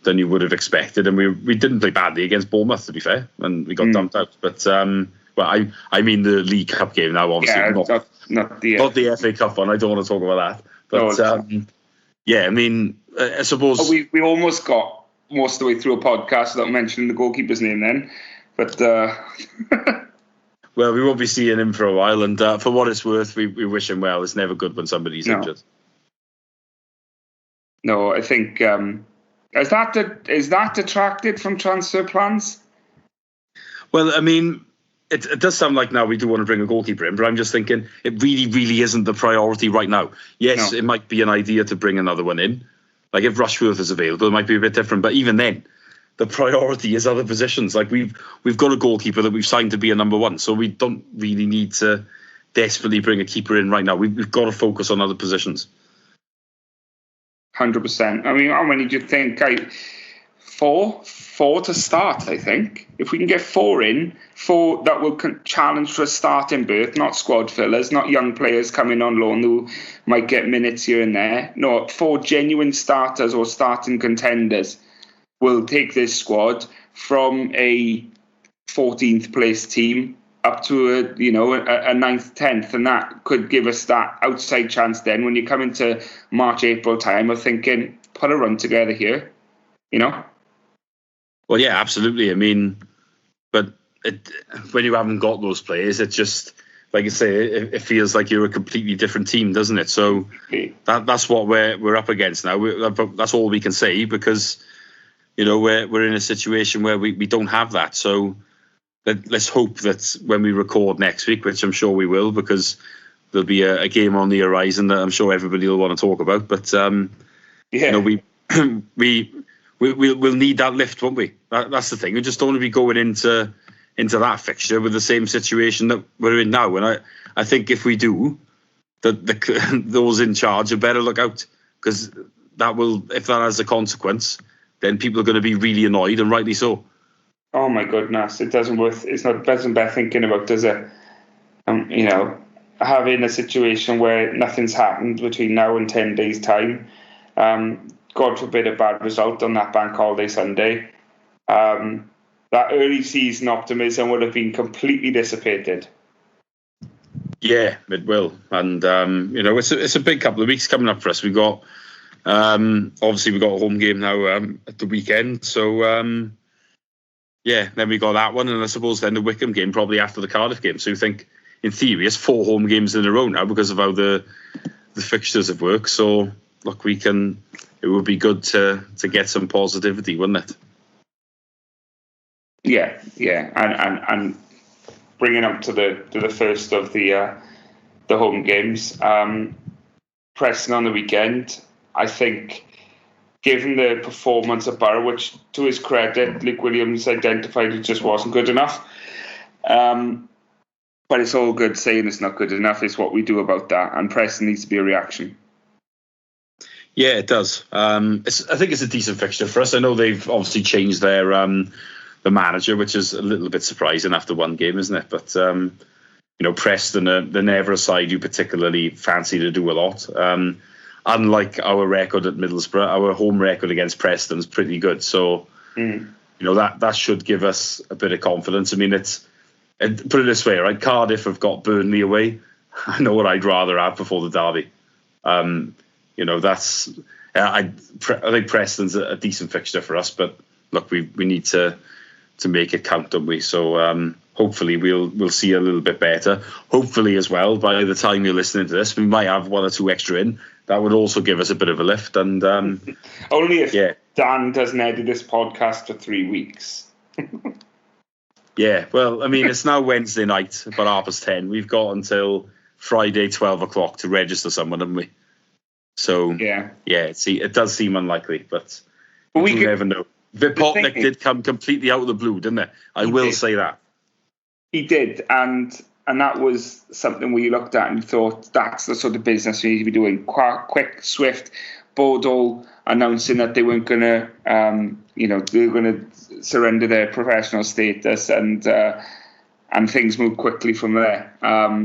you would have expected, and we didn't play badly against Bournemouth, to be fair, and we got dumped out. But I mean the League Cup game now, obviously, not the FA Cup one. I don't want to talk about that. But I mean, I suppose we almost got most of the way through a podcast without mentioning the goalkeeper's name then, but. Well, we won't be seeing him for a while, and for what it's worth, we wish him well. It's never good when somebody's injured. No, I think is that detracted from transfer plans? Well, I mean, it does sound like now we do want to bring a goalkeeper in, but I'm just thinking it really, really isn't the priority right now. Yes, It might be an idea to bring another one in. Like if Rushworth is available, it might be a bit different, but even then, the priority is other positions. Like we've got a goalkeeper that we've signed to be a number one, so we don't really need to desperately bring a keeper in right now. We've got to focus on other positions. 100%. I mean, how many do you think? Four to start, I think. If we can get four that will challenge for a starting berth, not squad fillers, not young players coming on loan who might get minutes here and there. No, 4 genuine starters or starting contenders will take this squad from a 14th place team up to a 9th, 10th, and that could give us that outside chance then when you come into March, April time of thinking, put a run together here, Well, yeah, absolutely. I mean, but when you haven't got those players, it just, like I say, it feels like you're a completely different team, doesn't it? So that's what we're up against now. That's all we can say because, we're in a situation where we don't have that. So let's hope that when we record next week, which I'm sure we will, because there'll be a game on the horizon that I'm sure everybody will want to talk about. But we'll need that lift, won't we? That's the thing. We just don't want to be going into that fixture with the same situation that we're in now. And I think if we do, those in charge had better look out, because if that has a consequence, then people are going to be really annoyed, and rightly so. Oh my goodness, it doesn't bear thinking about, does it? Having a situation where nothing's happened between now and 10 days' time. God forbid a bad result on that bank holiday Sunday. That early season optimism would have been completely dissipated. Yeah, it will. And, it's a big couple of weeks coming up for us. We've got, obviously we've got a home game now at the weekend. So, then we got that one. And I suppose then the Wickham game probably after the Cardiff game. So you think, in theory, it's 4 home games in a row now because of how the fixtures have worked. So, look, it would be good to get some positivity, wouldn't it? Yeah, and bringing up to the first of the home games, Preston on the weekend. I think, given the performance of Borough, which to his credit, Luke Williams identified it just wasn't good enough. But it's all good saying it's not good enough. It's what we do about that, and Preston needs to be a reaction. Yeah, it does. I think it's a decent fixture for us. I know they've obviously changed their the manager, which is a little bit surprising after one game, isn't it? But Preston, they're never a side you particularly fancy to do a lot. Unlike our record at Middlesbrough, our home record against Preston's pretty good. So that should give us a bit of confidence. I mean, put it this way, right? Cardiff have got Burnley away. I know what I'd rather have before the derby. I think Preston's a decent fixture for us, but look, we need to make it count, don't we? So hopefully we'll see a little bit better. Hopefully as well, by the time you're listening to this, we might have one or two extra in. That would also give us a bit of a lift. And only if Dan doesn't edit this podcast for 3 weeks. Yeah, well, I mean, it's now Wednesday night, about 10:30. We've got until Friday, 12 o'clock to register someone, haven't we? So, it does seem unlikely, but we never know. Vipotnik did come completely out of the blue, didn't it? I will say that. He did, and that was something we looked at and thought that's the sort of business we need to be doing. Quick, swift. Bordeaux announcing that they weren't going to, they were going to surrender their professional status, and things moved quickly from there.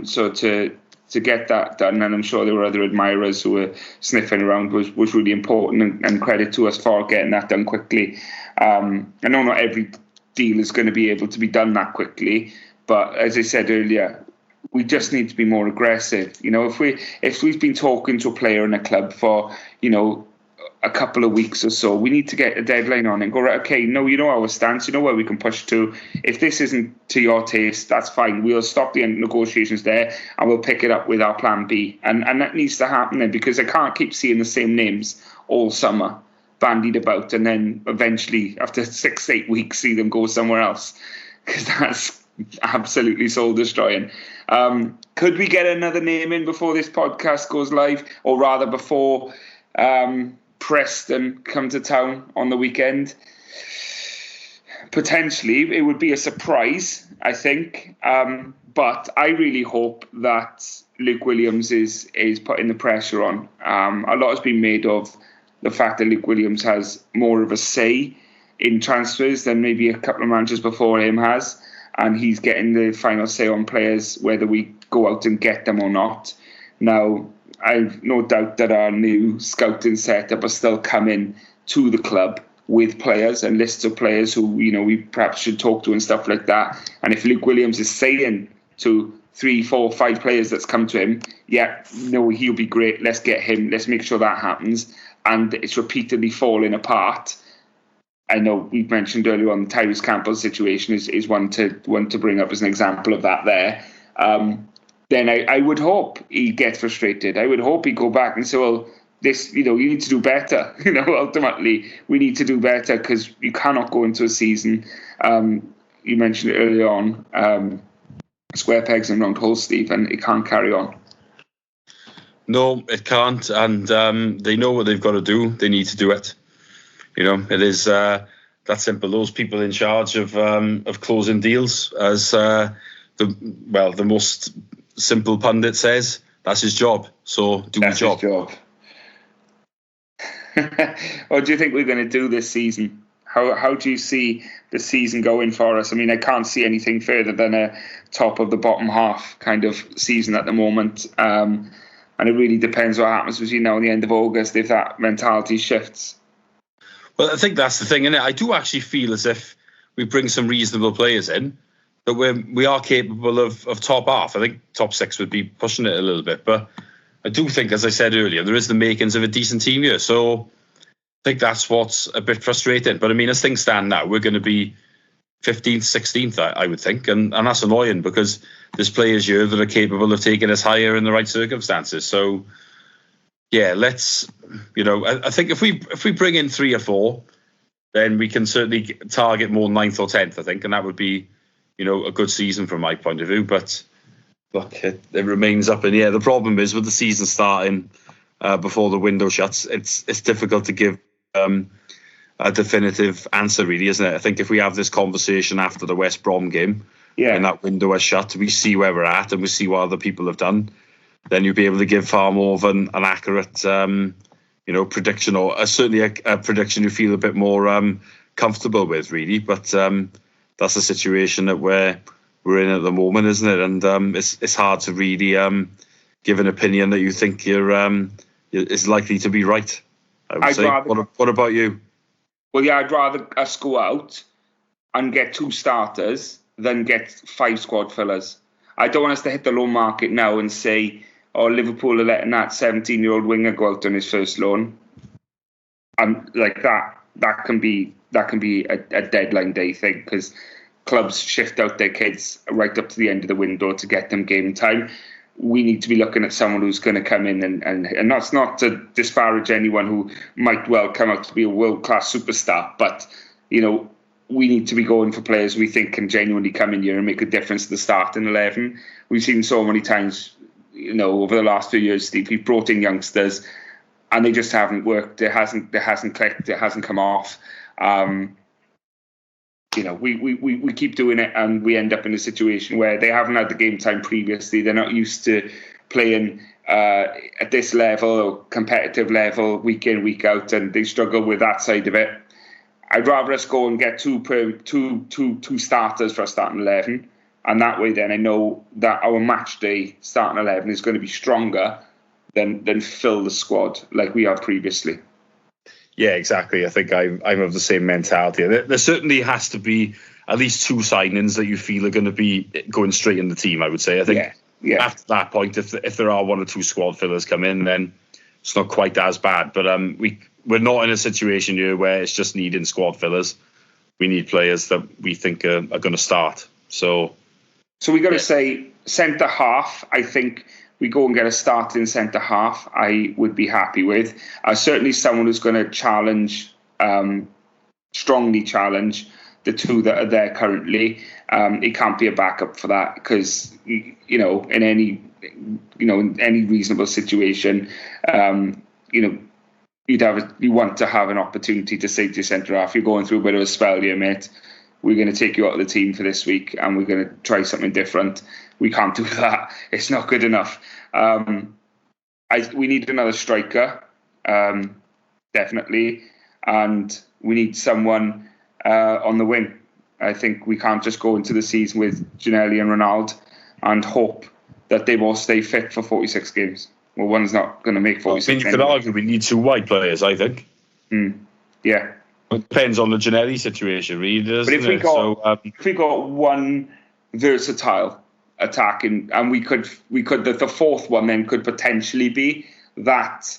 So to get that done, and I'm sure there were other admirers who were sniffing around, was really important, and credit to us for getting that done quickly. I know not every deal is going to be able to be done that quickly, but as I said earlier, we just need to be more aggressive. If we've been talking to a player in a club for a couple of weeks or so, we need to get a deadline on it and go, right, okay, no, our stance, where we can push to. If this isn't to your taste, that's fine. We'll stop the negotiations there and we'll pick it up with our plan B. And that needs to happen then, because I can't keep seeing the same names all summer bandied about and then eventually after 6-8 weeks see them go somewhere else, because that's absolutely soul destroying. Could we get another name in before this podcast goes live, or rather before Preston come to town on the weekend? Potentially, it would be a surprise, I think. But I really hope that Luke Williams is putting the pressure on. A lot has been made of the fact that Luke Williams has more of a say in transfers than maybe a couple of managers before him has, and he's getting the final say on players, whether we go out and get them or not. Now, I've no doubt that our new scouting setup are still coming to the club with players and lists of players who we perhaps should talk to and stuff like that. And if Luke Williams is saying to 3, 4, 5 players that's come to him, he'll be great, let's get him, let's make sure that happens, and it's repeatedly falling apart. I know we've mentioned earlier on the Tyrese Campbell situation is one to bring up as an example of that there. Then I would hope he gets frustrated. I would hope he'd go back and say, well, this, you need to do better. Ultimately, we need to do better, because you cannot go into a season. You mentioned it earlier on, square pegs and round holes, Steve, and it can't carry on. No, it can't, and they know what they've got to do. They need to do it. It is that simple. Those people in charge of closing deals, as the most simple pundit says, that's his job. So do his job. What do you think we're going to do this season? How do you see the season going for us? I mean, I can't see anything further than a top of the bottom half kind of season at the moment. And it really depends what happens between now and the end of August, if that mentality shifts. Well, I think that's the thing, isn't it? I do actually feel as if we bring some reasonable players in, that we are capable of top half. I think top 6 would be pushing it a little bit. But I do think, as I said earlier, there is the makings of a decent team here. So I think that's what's a bit frustrating. But I mean, as things stand now, we're going to be 15th, 16th, I would think. And that's annoying, because there's players here that are capable of taking us higher in the right circumstances. So, yeah, let's, I think if we bring in 3 or 4, then we can certainly target more 9th or 10th, I think, and that would be, a good season from my point of view. But look, it remains up in the air. The problem is with the season starting before the window shuts, it's difficult to give a definitive answer, really, isn't it? I think if we have this conversation after the West Brom game, when that window is shut, we see where we're at and we see what other people have done, then you'll be able to give far more of an accurate prediction, or certainly a prediction you feel a bit more comfortable with, really. But that's the situation that we're in at the moment, isn't it? And it's hard to really give an opinion that you think is likely to be right, I would say. What about you? Well, yeah, I'd rather us go out and get 2 starters than get 5 squad fillers. I don't want us to hit the loan market now and say, Liverpool are letting that 17-year-old winger go out on his first loan. And like that can be a deadline day thing, because clubs shift out their kids right up to the end of the window to get them game time. We need to be looking at someone who's going to come in and that's not to disparage anyone who might well come out to be a world-class superstar, but we need to be going for players we think can genuinely come in here and make a difference to the starting 11. We've seen so many times, over the last few years, Steve, we've brought in youngsters and they just haven't worked. It hasn't clicked. It hasn't come off. We keep doing it and we end up in a situation where they haven't had the game time previously. They're not used to playing at this level or competitive level week in, week out, and they struggle with that side of it. I'd rather us go and get two starters for our starting 11, and that way then I know that our match day starting 11 is going to be stronger than fill the squad like we have previously. Yeah, exactly. I think I'm of the same mentality. There certainly has to be at least 2 signings that you feel are going to be going straight in the team, I would say. I think after that point, if there are 1 or 2 squad fillers come in, then it's not quite as bad. But we're not in a situation here where it's just needing squad fillers. We need players that we think are going to start. So we got to say centre half, I think we go and get a starting centre half, I would be happy with. Certainly someone who's going to challenge, strongly challenge the 2 that are there currently. It can't be a backup for that, because in any reasonable situation, you want to have an opportunity to say to your centre half, you're going through a bit of a spell here, mate. We're going to take you out of the team for this week and we're going to try something different. We can't do that. It's not good enough. We need another striker, definitely. And we need someone on the wing. I think we can't just go into the season with Ginelli and Ronaldo and hope that they will stay fit for 46 games. Well, one's not going to make 46 games. You could argue we need 2 wide players, I think. Yeah. It depends on the Ginelli situation, really, doesn't it? But if we got one versatile attacking, and we could the 4th one then could potentially be that,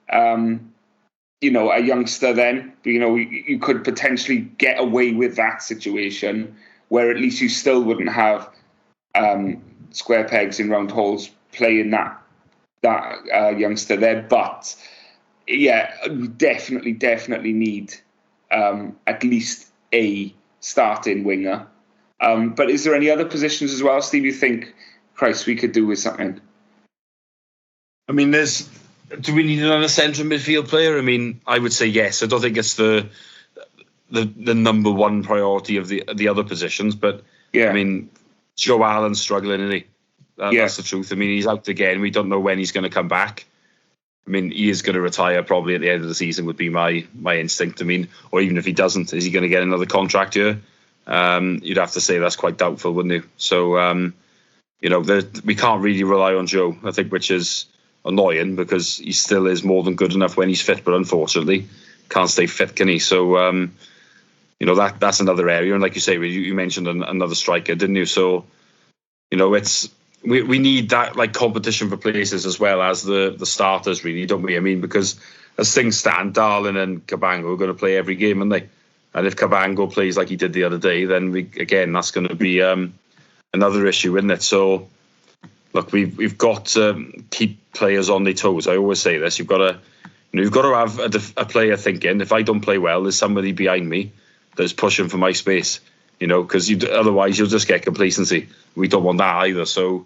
a youngster then, you could potentially get away with that situation where at least you still wouldn't have square pegs in round holes playing that youngster there. But yeah, we definitely need at least a starting winger. But is there any other positions as well, Steve, you think, Christ, we could do with something? I mean, do we need another central midfield player? I mean, I would say yes. I don't think it's the number 1 priority of the other positions, but yeah. I mean, Joe Allen's struggling, isn't he? That's the truth. I mean, he's out again. We don't know when he's going to come back. I mean, he is going to retire probably at the end of the season would be my instinct. I mean, or even if he doesn't, is he going to get another contract here? You'd have to say that's quite doubtful, wouldn't you? So, we can't really rely on Joe, I think, which is annoying because he still is more than good enough when he's fit, but unfortunately can't stay fit, can he? So, that's another area. And like you say, you mentioned another striker, didn't you? So, we need that like competition for places as well as the starters, really, don't we? I mean, because as things stand, Darlin and Cabango are going to play every game, aren't they? And if Cabango plays like he did the other day, then that's going to be another issue, isn't it? So, look, we've got to keep players on their toes. I always say this: you've got You've got to have a player thinking, if I don't play well, there's somebody behind me that's pushing for my space, because otherwise you'll just get complacency. We don't want that either. So,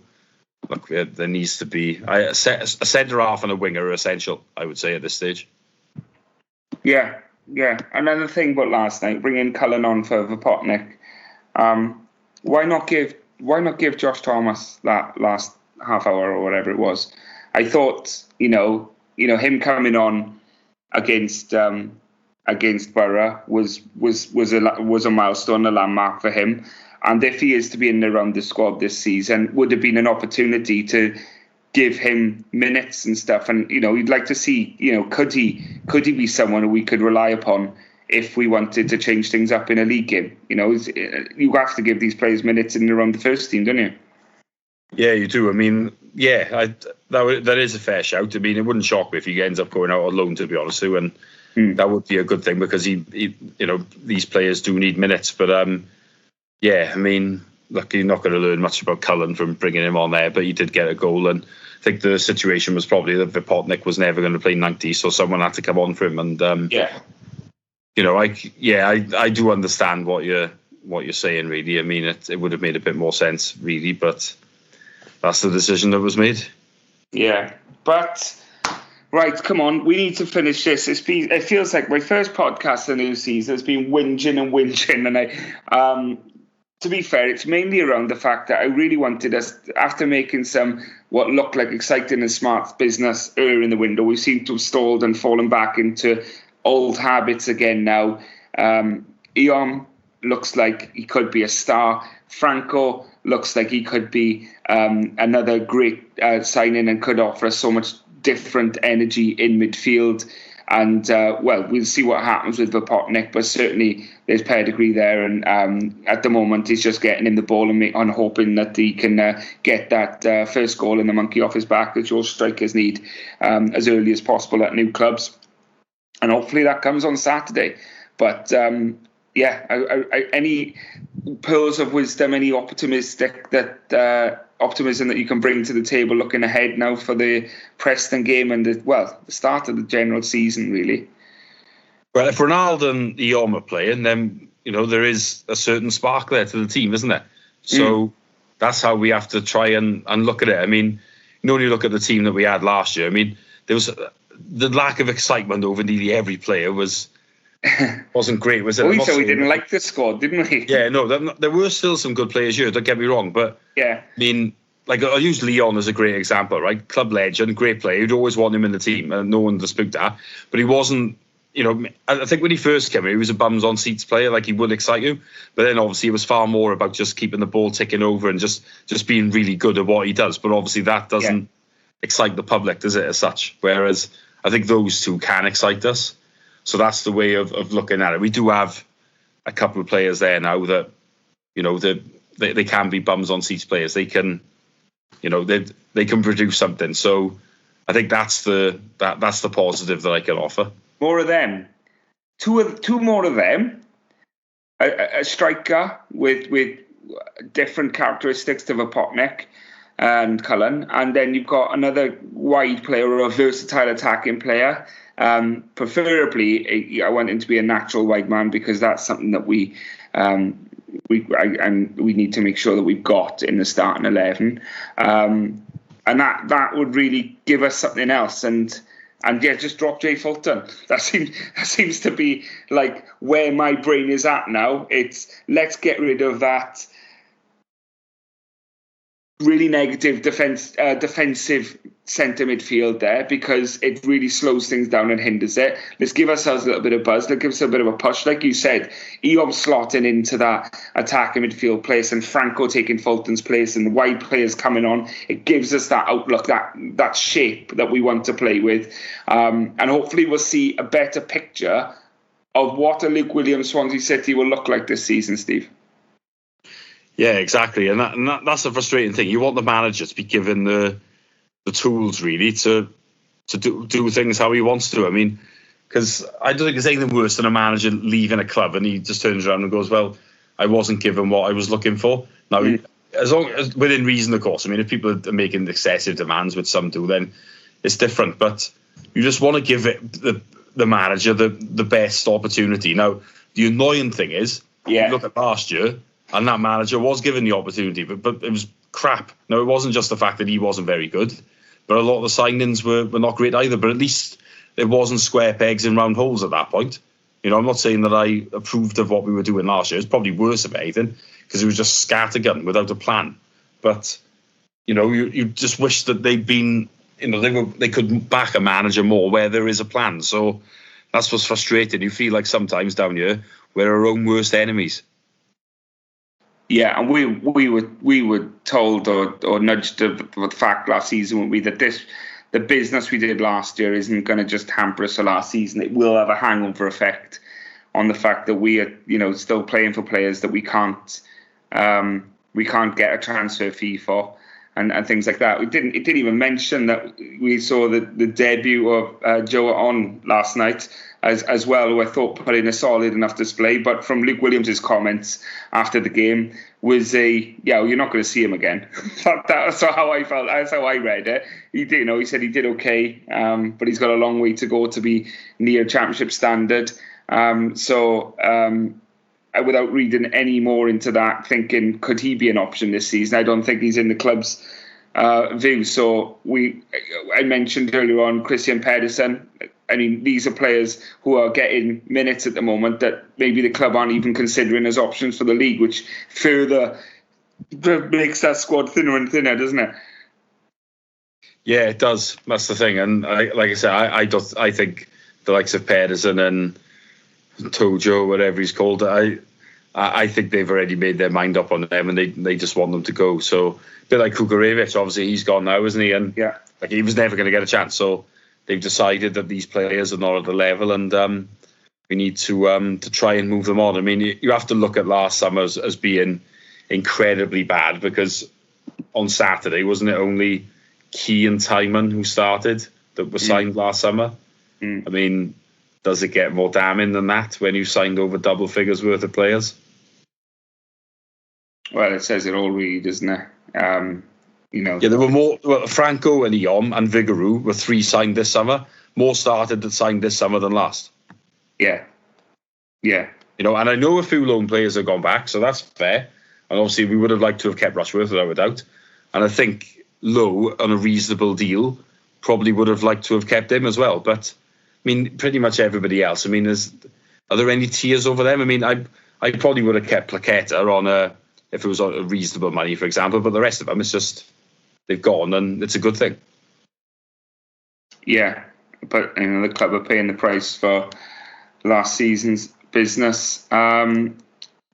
look, there needs to be a centre-half and a winger are essential, I would say, at this stage. Yeah. Another thing about last night, bringing Cullen on for Vopotnik. Why not give Josh Thomas that last half hour or whatever it was? I thought, him coming on against Borough was a milestone, a landmark for him. And if he is to be in and around the squad this season, would have been an opportunity to give him minutes and stuff. And you'd like to see, could he be someone who we could rely upon if we wanted to change things up in a league game? You have to give these players minutes in and around the first team, don't you? Yeah, you do. I mean, that is a fair shout. I mean, it wouldn't shock me if he ends up going out on loan, to be honest with you, and that would be a good thing because he these players do need minutes. But I mean, look, you're not going to learn much about Cullen from bringing him on there, but he did get a goal, and I think the situation was probably that Vopotnik was never going to play 90, so someone had to come on for him, and I do understand what you're saying, really. I mean, it would have made a bit more sense, really, but that's the decision that was made. Yeah, but right, come on, we need to finish this. It feels like my first podcast of the new season has been whinging, and to be fair, it's mainly around the fact that I really wanted us, after making some what looked like exciting and smart business earlier in the window, we seem to have stalled and fallen back into old habits again now. Eom looks like he could be a star. Franco looks like he could be another great signing and could offer us so much different energy in midfield. And, we'll see what happens with Vopotnik, but certainly there's pedigree there. And at the moment, he's just getting him the ball and hoping that he can get that first goal in the monkey off his back that your strikers need as early as possible at new clubs. And hopefully that comes on Saturday. But, any pearls of wisdom, any optimism that you can bring to the table looking ahead now for the Preston game and the start of the general season, really? Well, if Ronaldo and Eom are playing, then there is a certain spark there to the team, isn't there? So that's how we have to try and look at it. I mean, when you look at the team that we had last year, I mean, there was the lack of excitement over nearly every player wasn't great, was it? We said we didn't like the squad, didn't we? Yeah, no, there were still some good players here, don't get me wrong, but I mean, like, I'll use Leon as a great example, right? Club legend, great player. You'd always want him in the team, and no one dispute that. But he wasn't, I think when he first came here, he was a bums on seats player, like he would excite you. But then obviously it was far more about just keeping the ball ticking over and just being really good at what he does. But obviously that doesn't excite the public, does it, as such? Whereas I think those two can excite us. So that's the way of looking at it. We do have a couple of players there now that, they can be bums on seats players. They can, they can produce something. So I think that's the positive that I can offer. More of them. Two more of them. A striker with different characteristics to Vopotnik and Cullen, and then you've got another wide player or a versatile attacking player. Preferably, I want him to be a natural wide man because that's something that we need to make sure that we've got in the starting 11, and that would really give us something else. And just drop Jay Fulton. That seems to be like where my brain is at now. It's let's get rid of that really negative defensive centre midfield there because it really slows things down and hinders it. Let's give ourselves a little bit of buzz. Let's give us a bit of a push. Like you said, Eom slotting into that attacking midfield place and Franco taking Fulton's place and the wide players coming on. It gives us that outlook, that shape that we want to play with. And hopefully we'll see a better picture of what a Luke Williams Swansea City will look like this season, Steve. Yeah, exactly. And that's the frustrating thing. You want the manager to be given the tools, really, to do things how he wants to. I mean, because I don't think there's anything worse than a manager leaving a club and he just turns around and goes, well, I wasn't given what I was looking for. Now, as long as within reason, of course. I mean, if people are making excessive demands, which some do, then it's different. But you just want to give it the manager the best opportunity. Now, the annoying thing is, you look at last year, and that manager was given the opportunity, but it was crap. Now, it wasn't just the fact that he wasn't very good, but a lot of the signings were not great either. But at least it wasn't square pegs in round holes at that point. You know, I'm not saying that I approved of what we were doing last year. It's probably worse, if anything, because it was just scattergun without a plan. But, you know, you just wish that they'd been, you know, they could back a manager more where there is a plan. So that's what's frustrating. You feel like sometimes down here we're our own worst enemies. Yeah, and we were told or nudged with the fact last season, weren't we, that the business we did last year isn't going to just hamper us for last season. It will have a hangover effect on the fact that we are, you know, still playing for players that we can't get a transfer fee for, and things like that. It didn't even mention that we saw the debut of Joe on last night as well, who I thought put in a solid enough display. But from Luke Williams' comments after the game was you're not going to see him again. That's how I felt. That's how I read it. He did, you know, he said he did okay, but he's got a long way to go to be near championship standard. Without reading any more into that, thinking, could he be an option this season? I don't think he's in the club's view. So I mentioned earlier on Christian Pedersen. I mean, these are players who are getting minutes at the moment that maybe the club aren't even considering as options for the league, which further makes that squad thinner and thinner, doesn't it? Yeah, it does. That's the thing. And like I said, I think the likes of Pedersen and Tojo, whatever he's called, I think they've already made their mind up on them, and they just want them to go. So a bit like Kukurevich, obviously he's gone now, isn't he? And like he was never going to get a chance. So they've decided that these players are not at the level, and we need to try and move them on. I mean, you have to look at last summer as being incredibly bad, because on Saturday, wasn't it only Key and Timon who started that were signed last summer? I mean, does it get more damning than that when you signed over double figures worth of players? Well, it says it all, really, doesn't it? You know. Yeah, there were more. Well, Franco and Iom and Vigouroux were 3 signed this summer. More started that signed this summer than last. Yeah. You know, and I know a few loan players have gone back, so that's fair. And obviously, we would have liked to have kept Rushworth without a doubt. And I think Lowe, on a reasonable deal, probably would have liked to have kept him as well. But I mean, pretty much everybody else. I mean, are there any tiers over them? I mean, I probably would have kept Plaqueta on if it was on a reasonable money, for example. But the rest of them, it's just they've gone, and it's a good thing. Yeah, but you know, the club are paying the price for last season's business.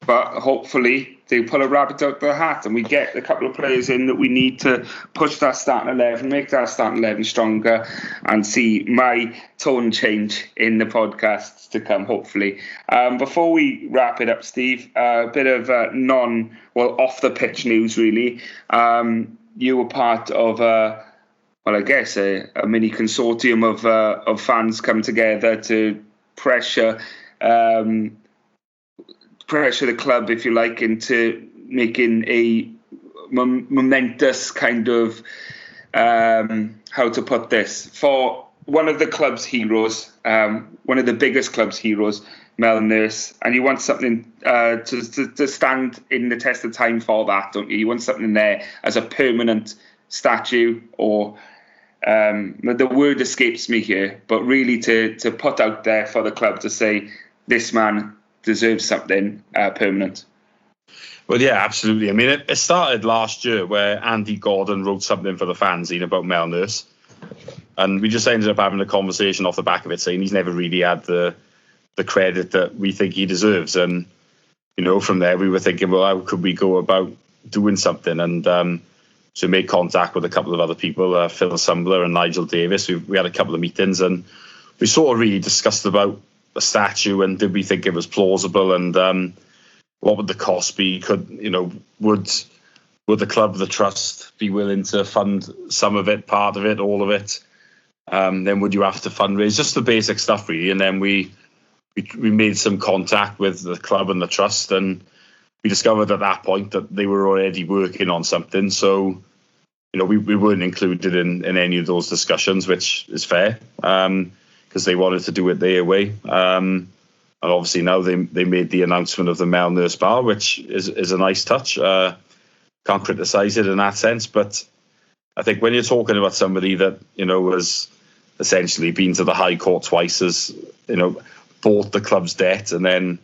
But hopefully they pull a rabbit out of the hat and we get a couple of players in that we need to push that starting 11, make that starting 11 stronger, and see my tone change in the podcasts to come, hopefully. Before we wrap it up, Steve, a bit of off-the-pitch news, really. You were part of a mini consortium of fans come together to pressure the club, if you like, into making a momentous kind of, how to put this, for one of the club's heroes, one of the biggest club's heroes, Mel Nurse, and you want something to stand in the test of time for that, don't you? You want something there as a permanent statue, or the word escapes me here, but really to put out there for the club to say, this man deserves something permanent. Well, yeah, absolutely. I mean, it started last year where Andy Gordon wrote something for the fanzine about Mel Nurse, and we just ended up having a conversation off the back of it, saying he's never really had the credit that we think he deserves. And you know, from there we were thinking, well, how could we go about doing something? And so we made contact with a couple of other people, Phil Sumbler and Nigel Davis. We had a couple of meetings, and we sort of really discussed about a statue, and did we think it was plausible, and what would the cost be? Would the club, the trust, be willing to fund some of it, part of it, all of it? Then would you have to fundraise? Just the basic stuff, really. And then we made some contact with the club and the trust, and we discovered at that point that they were already working on something. So we weren't included in any of those discussions, which is fair, because they wanted to do it their way. And obviously now they made the announcement of the Mel Nurse Bar, which is a nice touch. Can't criticise it in that sense, but I think when you're talking about somebody that has essentially been to the High Court twice, has bought the club's debt, and then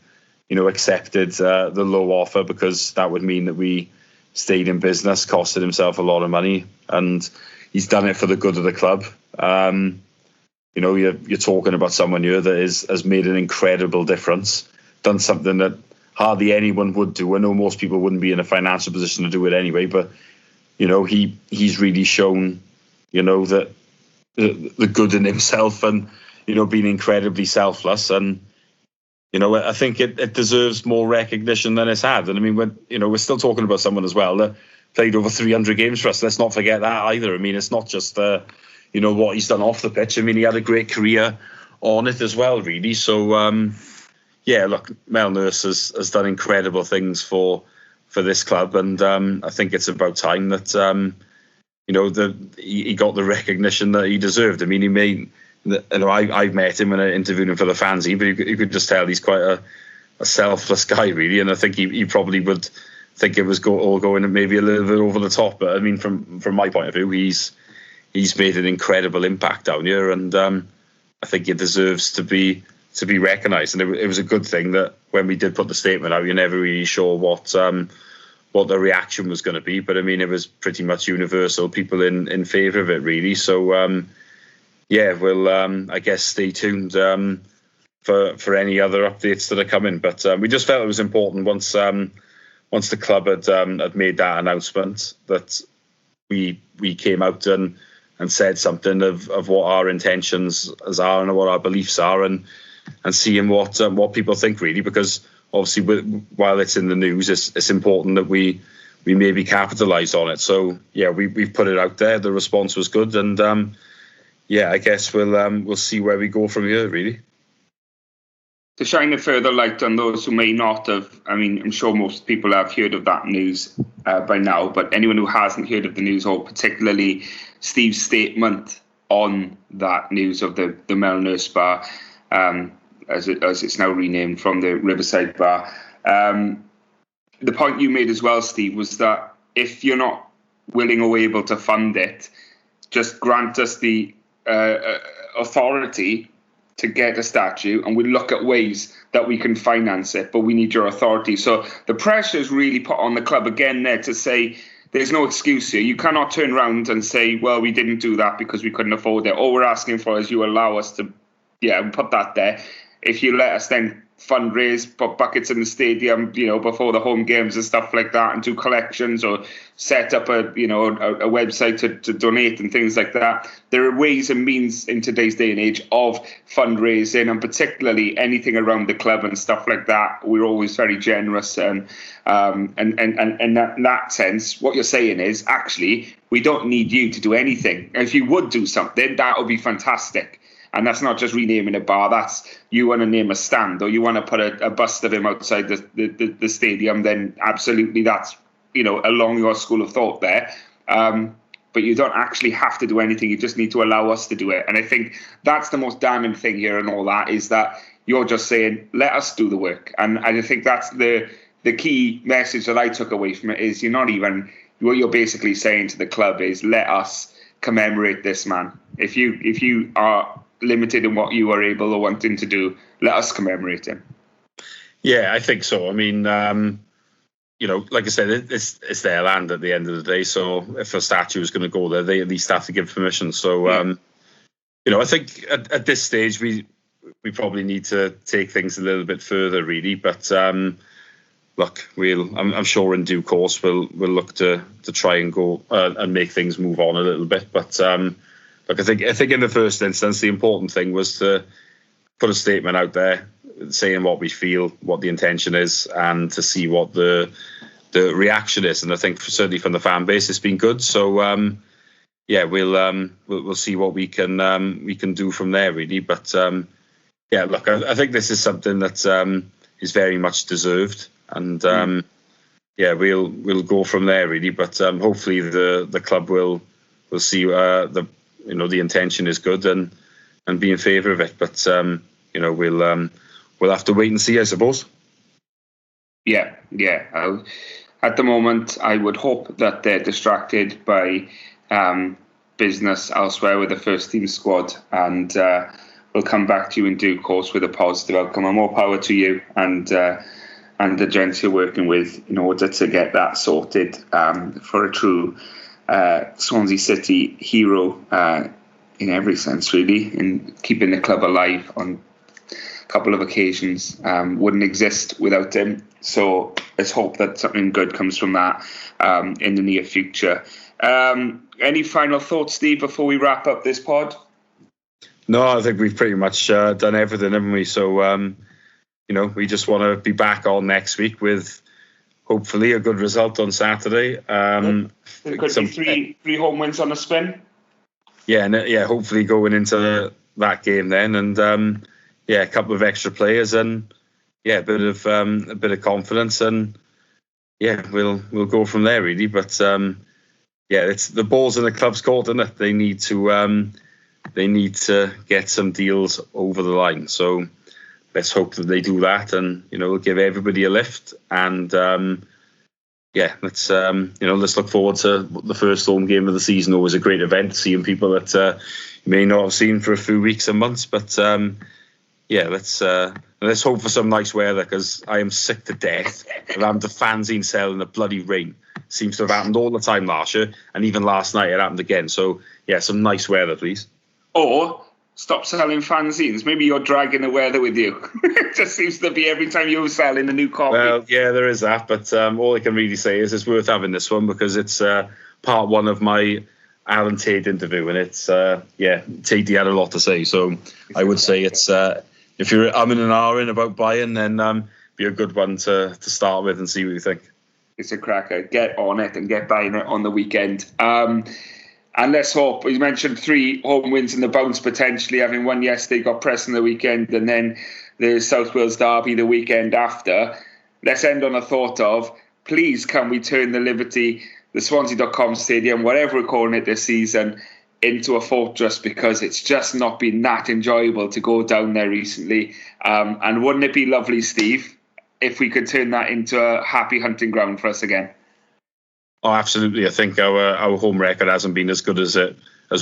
accepted the low offer because that would mean that we stayed in business, costed himself a lot of money, and he's done it for the good of the club. You're talking about someone here that has made an incredible difference, done something that hardly anyone would do. I know most people wouldn't be in a financial position to do it anyway, but he's really shown that the good in himself, and being incredibly selfless, and I think it deserves more recognition than it's had. And I mean, when we're still talking about someone as well that played over 300 games for us. Let's not forget that either. I mean, it's not just what he's done off the pitch. I mean, he had a great career on it as well, really. So look, Mel Nurse has done incredible things for this club, and I think it's about time that he got the recognition that he deserved. I mean, he made. I've met him and I interviewed him for the fanzine, but you could just tell he's quite a selfless guy, really. And I think he probably would think it was all going maybe a little bit over the top. But I mean, from my point of view, he's made an incredible impact down here, and I think it deserves to be recognised. And it was a good thing that when we did put the statement out, you're never really sure what the reaction was going to be. But I mean, it was pretty much universal. People in favour of it, really. So. We'll I guess stay tuned for any other updates that are coming. But we just felt it was important once the club had made that announcement that we came out and said something of what our intentions are and what our beliefs are, and seeing what people think, really, because obviously while it's in the news, it's important that we maybe capitalise on it. So we've put it out there. The response was good, and I guess we'll see where we go from here, really. To shine a further light on those who may not have, I mean, I'm sure most people have heard of that news by now, but anyone who hasn't heard of the news, or particularly Steve's statement on that news of the Mel Nurse Bar, as it's now renamed from the Riverside Bar. The point you made as well, Steve, was that if you're not willing or able to fund it, just grant us the authority to get a statue, and we'll look at ways that we can finance it, but we need your authority. So the pressure is really put on the club again there to say there's no excuse here. You cannot turn around and say, well, we didn't do that because we couldn't afford it. All we're asking for is you allow us to put that there. If you let us then fundraise, put buckets in the stadium, before the home games and stuff like that, and do collections, or set up a website to donate and things like that. There are ways and means in today's day and age of fundraising, and particularly anything around the club and stuff like that. We're always very generous, and in that sense, what you're saying is actually we don't need you to do anything. If you would do something, that would be fantastic. And that's not just renaming a bar. That's you want to name a stand, or you want to put a bust of him outside the stadium. Then absolutely, that's along your school of thought there. But you don't actually have to do anything. You just need to allow us to do it. And I think that's the most damning thing here, and all that is that you're just saying let us do the work. And I think that's the key message that I took away from it is what you're basically saying to the club is let us commemorate this man. If you are limited in what you are able or wanting to do, let us commemorate him. Yeah, I think so. I mean, like I said, it's their land at the end of the day. So if a statue is going to go there, they at least have to give permission. So, I think at this stage we probably need to take things a little bit further, really. But look, I'm sure in due course we'll look to try and go and make things move on a little bit. But look, I think in the first instance, the important thing was to put a statement out there saying what we feel, what the intention is, and to see what the reaction is. And I think certainly from the fan base, it's been good. So we'll see what we can do from there, really. But look, I think this is something that is very much deserved, and yeah, we'll go from there really. But hopefully the club will see the intention is good and be in favour of it. But we'll have to wait and see, I suppose. Yeah. At the moment, I would hope that they're distracted by business elsewhere with the first team squad, and we'll come back to you in due course with a positive outcome. And more power to you and the gents you're working with in order to get that sorted for a true Swansea City hero in every sense, really, in keeping the club alive on a couple of occasions. Wouldn't exist without him. So let's hope that something good comes from that in the near future. Any final thoughts, Steve, before we wrap up this pod? No, I think we've pretty much done everything, haven't we? So, we just want to be back on next week with hopefully a good result on Saturday. There could be three home wins on the spin. Yeah, and hopefully going into that game then, and a couple of extra players, and a bit of confidence, and we'll go from there really. But it's the ball's in the club's court, isn't it? They need to get some deals over the line. So let's hope that they do that, and we'll give everybody a lift, and let's look forward to the first home game of the season. Always a great event, seeing people that you may not have seen for a few weeks and months. But let's hope for some nice weather, because I am sick to death of having to fanzine sell in the bloody rain. Seems to have happened all the time last year, and even last night it happened again. So some nice weather, please. Or stop selling fanzines. Maybe you're dragging the weather with you. It just seems to be every time you're selling a new copy. Well, yeah, there is that. But all I can really say is it's worth having this one, because it's part one of my Alan Tate interview. And it's, Tate had a lot to say. So I would say it's, if you're umming and ahhing about buying, then be a good one to start with and see what you think. It's a cracker. Get on it and get buying it on the weekend. And let's hope, you mentioned 3 home wins in the bounce potentially, having one yesterday, got Preston the weekend, and then the South Wales derby the weekend after. Let's end on a thought of, please can we turn the Liberty, the Swansea.com stadium, whatever we're calling it this season, into a fortress, because it's just not been that enjoyable to go down there recently. And wouldn't it be lovely, Steve, if we could turn that into a happy hunting ground for us again? Oh, absolutely. I think our home record hasn't been as good as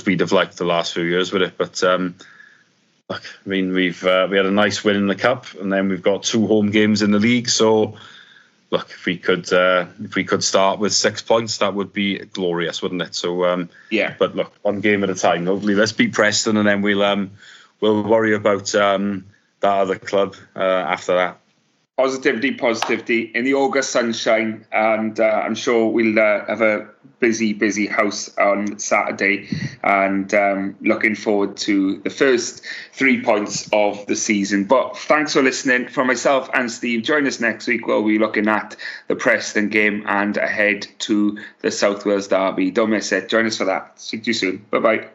we'd have liked the last few years with it. But we had a nice win in the cup, and then we've got 2 home games in the league. So, look, if we could start with 6 points, that would be glorious, wouldn't it? So But look, one game at a time. Hopefully, let's beat Preston, and then we'll worry about that other club after that. Positivity in the August sunshine, and I'm sure we'll have a busy house on Saturday, and looking forward to the first 3 points of the season. But thanks for listening. From myself and Steve, join us next week where we'll be looking at the Preston game and ahead to the South Wales derby. Don't miss it. Join us for that. See you soon. Bye-bye.